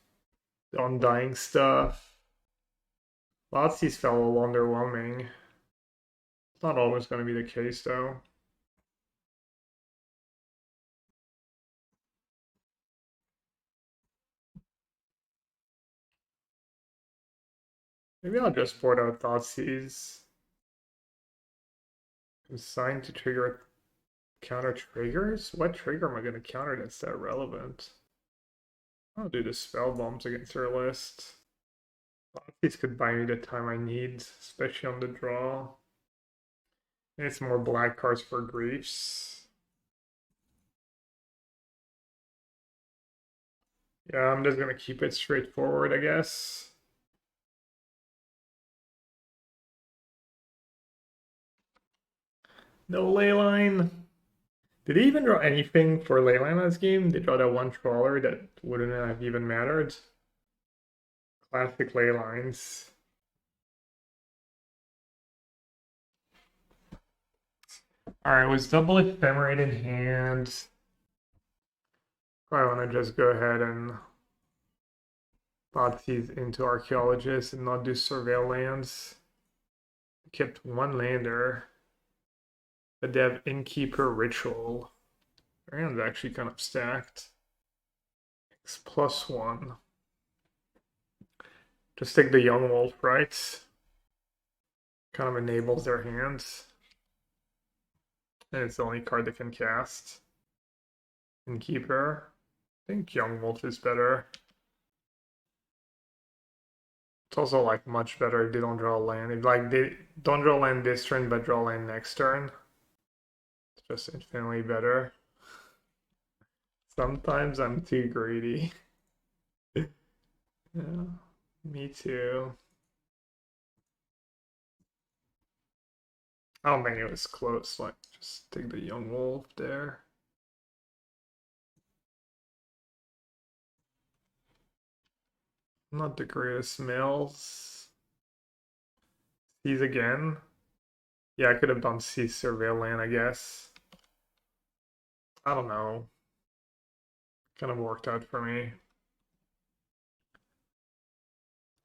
Undying stuff. Thoughtseize felt a little underwhelming. It's not always going to be the case, though. Maybe I'll just board out Thoughtseize. Consign to trigger counter triggers? What trigger am I going to counter that's that relevant? I'll do the spell bombs against their list. These could buy me the time I need, especially on the draw. It's more black cards for griefs. Yeah, I'm just gonna keep it straightforward, I guess. No Leyline. Did he even draw anything for Leyline last game? They draw that one trawler that wouldn't have even mattered. Classic Leylines. Alright, was double Ephemerate in hand. I want to just go ahead and Thoughtseize into Archaeologist and not do Surveil lands. Kept one lander. But they have Innkeeper Ritual. Their hand's actually kind of stacked. X +1. Just take the Young Wolf, right? Kind of enables their hands. And it's the only card they can cast. Innkeeper. I think Young Wolf is better. It's also like much better if they don't draw a land. If like they don't draw land this turn but draw land next turn. It's just infinitely better. Sometimes I'm too greedy. Yeah, me too. I don't think it was close. Like, just take the Young Wolf there. Not the greatest smells. Seize again. Yeah, I could have done Seize Surveil Land, I guess. I don't know. Kind of worked out for me.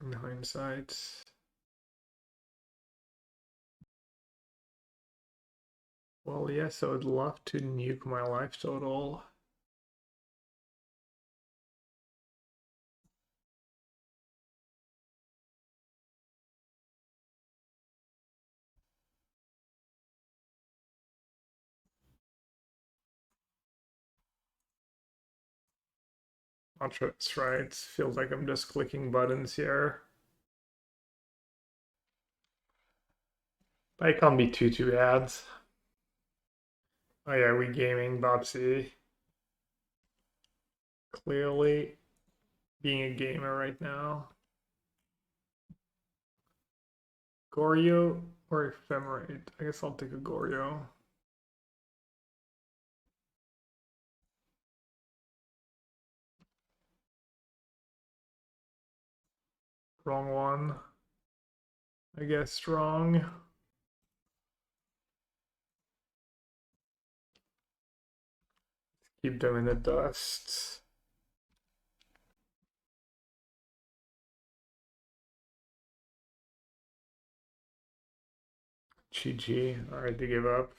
In hindsight. Well, yes, I would love to nuke my life total. Not sure that's right. Feels like I'm just clicking buttons here. But it can't be too bad. Oh yeah, we gaming Bobsy. Clearly being a gamer right now. Goryo or Ephemerate? I guess I'll take a Goryo. Wrong one. I guess strong. Keep them in the dust. GG. Alright, to give up.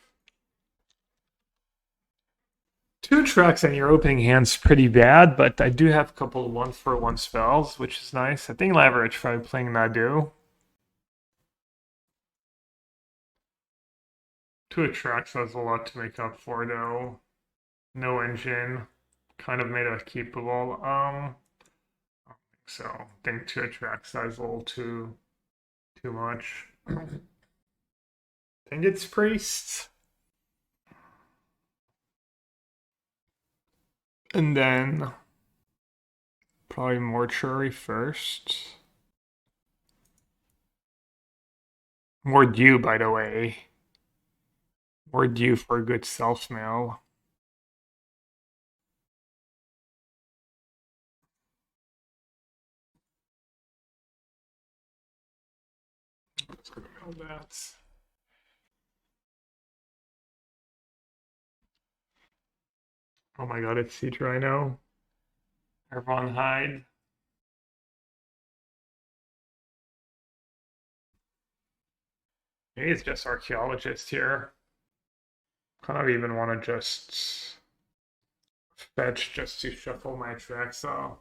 2 Atraxa and your opening hand's pretty bad, but I do have a couple of 1-for-1 spells, which is nice. I think Leverage probably playing Nadu. 2 Atraxa has a lot to make up for, though. No engine. Kind of made us keepable. I don't think so. I think 2 Atraxa is a little too much. I think it's Priest. And then probably Mortuary first. More due, by the way. More due for a good self-mail. Let's go mail that. Oh my god, it's Siege Rhino. Everyone hide. Maybe it's just Archaeologist here. Kind of even want to just fetch just to shuffle my Atraxa.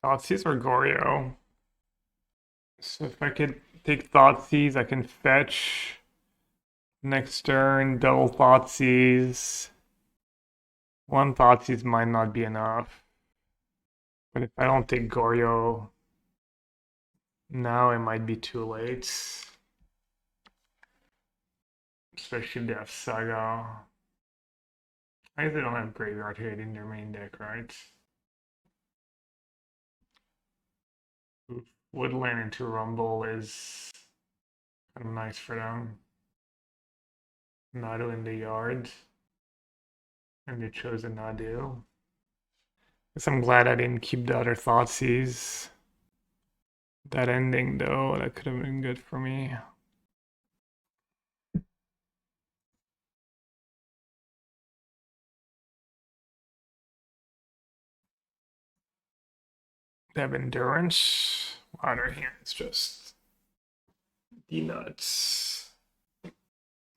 Thoughtseize or Goryo. So if I could take Thoughtseize, I can fetch next turn, double Thoughtseize. 1 Thoughtseize might not be enough. But if I don't take Goryo now, it might be too late. Especially if they have Saga. I guess they don't have Graveyard Hit in their main deck, right? Woodland into Rumble is kind of nice for them. Nadu in the yard. And they chose a Nadu. Guess I'm glad I didn't keep the other Thoughtseize. That ending, though, that could have been good for me. They have Endurance. Water Hands just the nuts.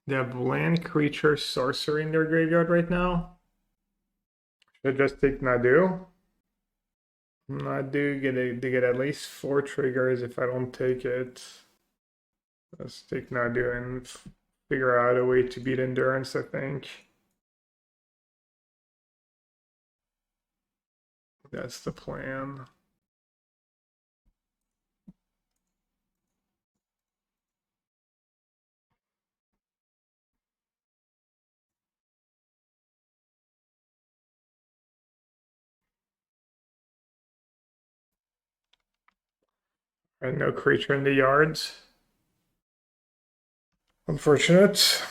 They have land creature sorcery in their graveyard right now. Should I just take Nadu? Nadu they get at least 4 triggers if I don't take it. Let's take Nadu and figure out a way to beat Endurance, I think. That's the plan. And no creature in the yards. Unfortunate.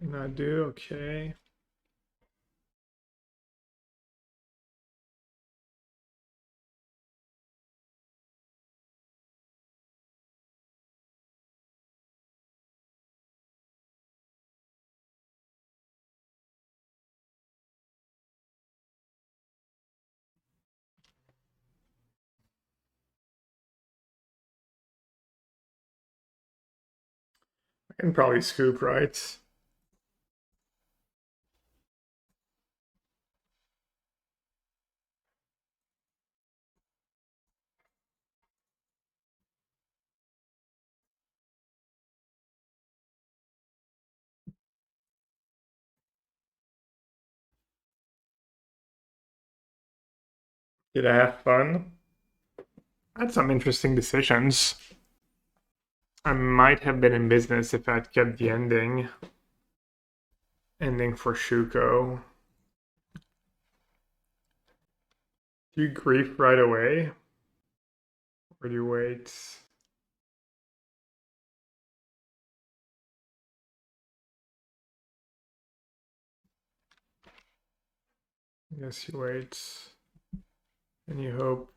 Nadu, okay. I can probably scoop, right? Did I have fun? I had some interesting decisions. I might have been in business if I'd kept the ending. Ending for Shuko. Do you grief right away? Or do you wait? Yes, you wait. And you hope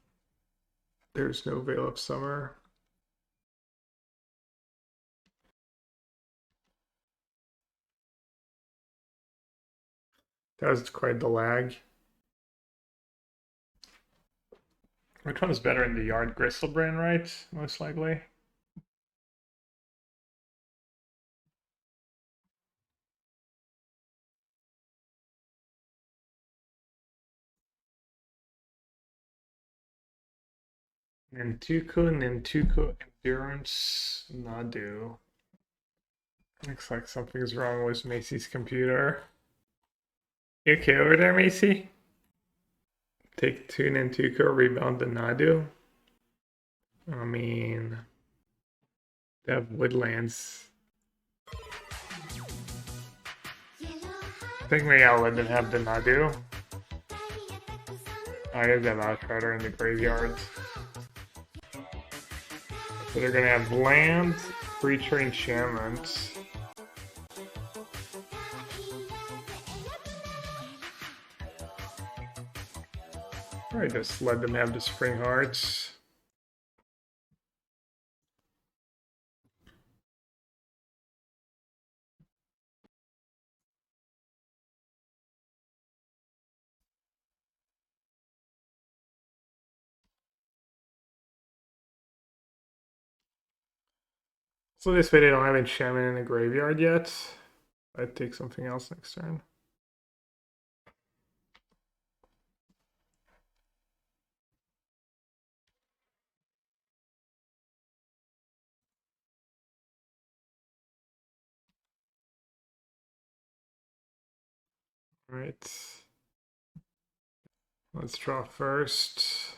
there's no Veil of Summer. That was quite the lag. Which one's better in the yard? Griselbrand, right? Most likely. Nintuko, Endurance, Nadu. Looks like something's wrong with Macy's computer. You okay over there, Macy? Take 2 Nintuko, rebound the Nadu. I mean, they have woodlands. I think maybe I'll let them have the Nadu. I guess they have Outrider in the graveyard. So they're gonna have land, creature, enchantment. Alright, just let them have the Spring Hearts. So this way they don't have enchantment in the graveyard yet. I'd take something else next turn. Alright. Let's draw first.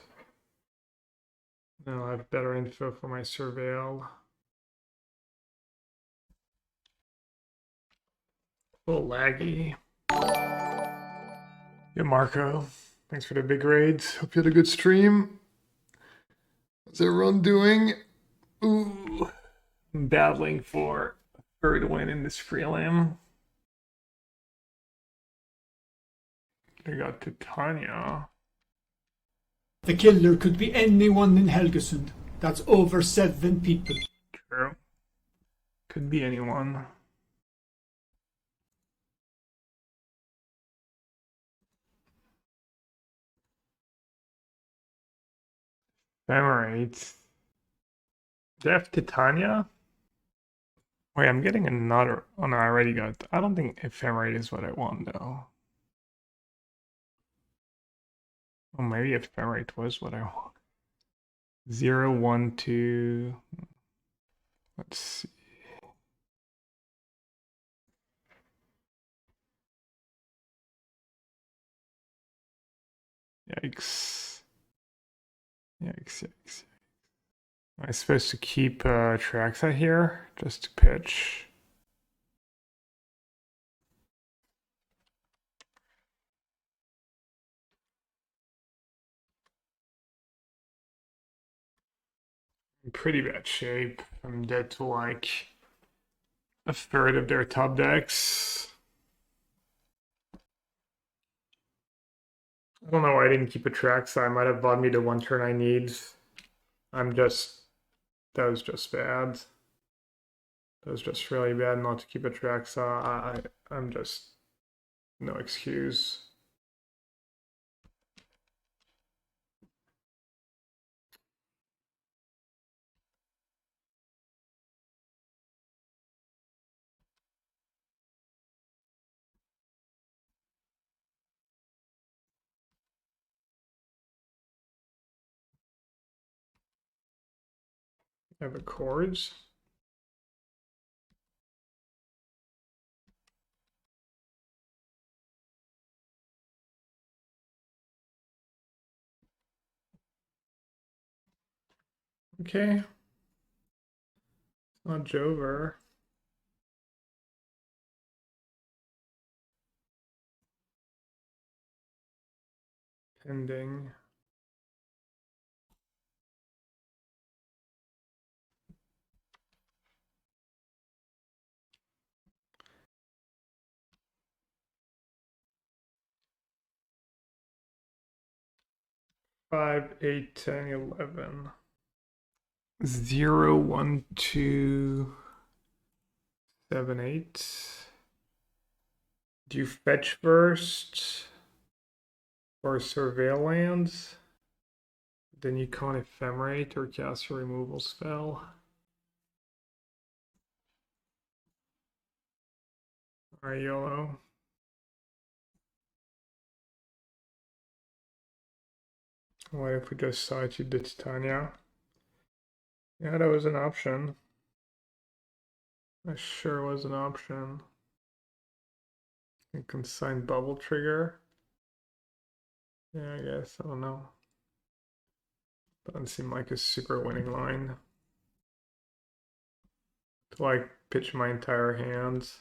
Now I'll have better info for my Surveil. A little laggy. Yeah, Marco. Thanks for the big raids. Hope you had a good stream. How's everyone doing? Ooh. I'm battling for a third win in this prelim. They got Titania. The killer could be anyone in Helgesund. That's over 7 people. True. Could be anyone. Ephemerate. Do I have Titania? Wait, I'm getting another. Oh no, I already got. I don't think Ephemerate is what I want though. Oh, maybe Ephemerate was what I want. 0, 1, 2. Let's see. Yikes. Yikes, yikes. Am I supposed to keep Atraxa here just to pitch? In pretty bad shape. I'm dead to like a third of their top decks. I don't know why I didn't keep Atraxa. I might have bought me the one turn I need. That was just bad. That was just really bad not to keep Atraxa. I'm just no excuse. I have a chords. Okay. Not Jover. Pending. Five, 8, 10, 11. 0, 1, 2, 7, 8. Do you fetch first or surveil lands? Then you can't ephemerate or cast a removal spell. Alright, YOLO. What if we just Solitude the Titania? Yeah, that was an option. That sure was an option. You can sign Bubble Trigger. Yeah, I guess. I don't know. Doesn't seem like a super winning line. To like pitch my entire hands.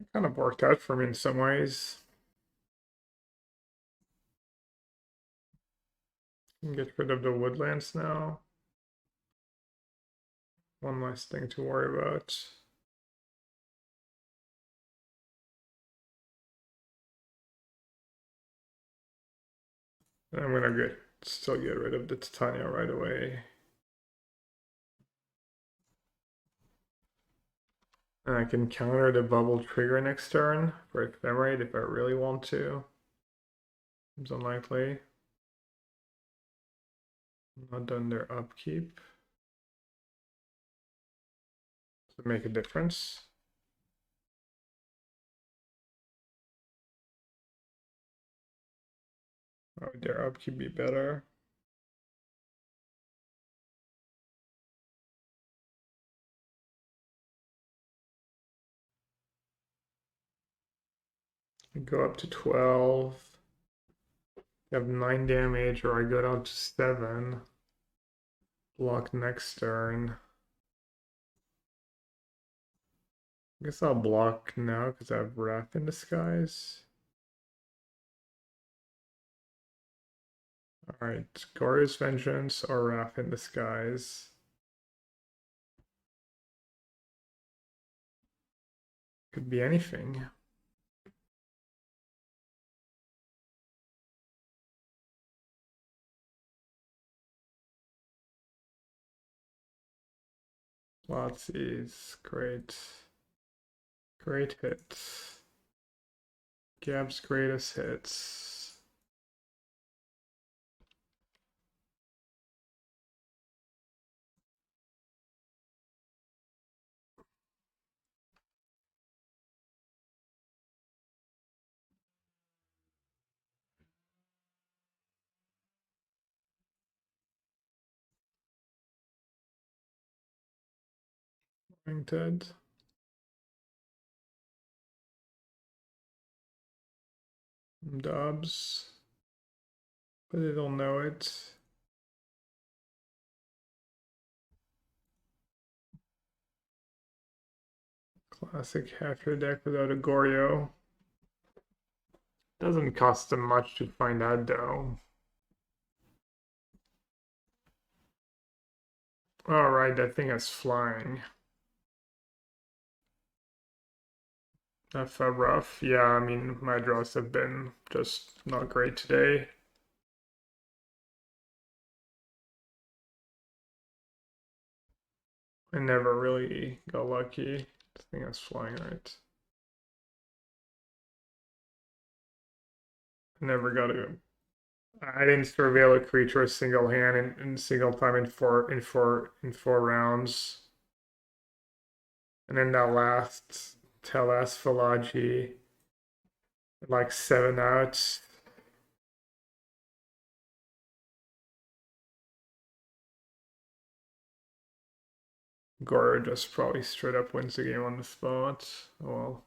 It kind of worked out for me in some ways. You can get rid of the woodlands now. One less thing to worry about. And I'm gonna still get rid of the Titania right away. And I can counter the bubble trigger next turn for Ephemerate if I really want to. Seems unlikely. Not done their upkeep. Does it make a difference? Or would their upkeep be better? I go up to 12. You have 9 damage, or I go down to 7. Block next turn. I guess I'll block now because I have Wrath in Disguise. Alright, Goryo's Vengeance or Wrath in Disguise. Could be anything. Thoughtseize, great. Great hits. Gab's greatest hits. Tainted. Dubs. But they don't know it. Classic half your deck without a Goryo. Doesn't cost them much to find out though. Alright, that thing is flying. That felt rough. Yeah, I mean, my draws have been just not great today. I never really got lucky. This thing is flying right. Never got to. I didn't surveil a creature a single hand in single time in four rounds. And then that last Telas Fallaji, like 7 outs. Goryo just probably straight up wins the game on the spot. Oh well.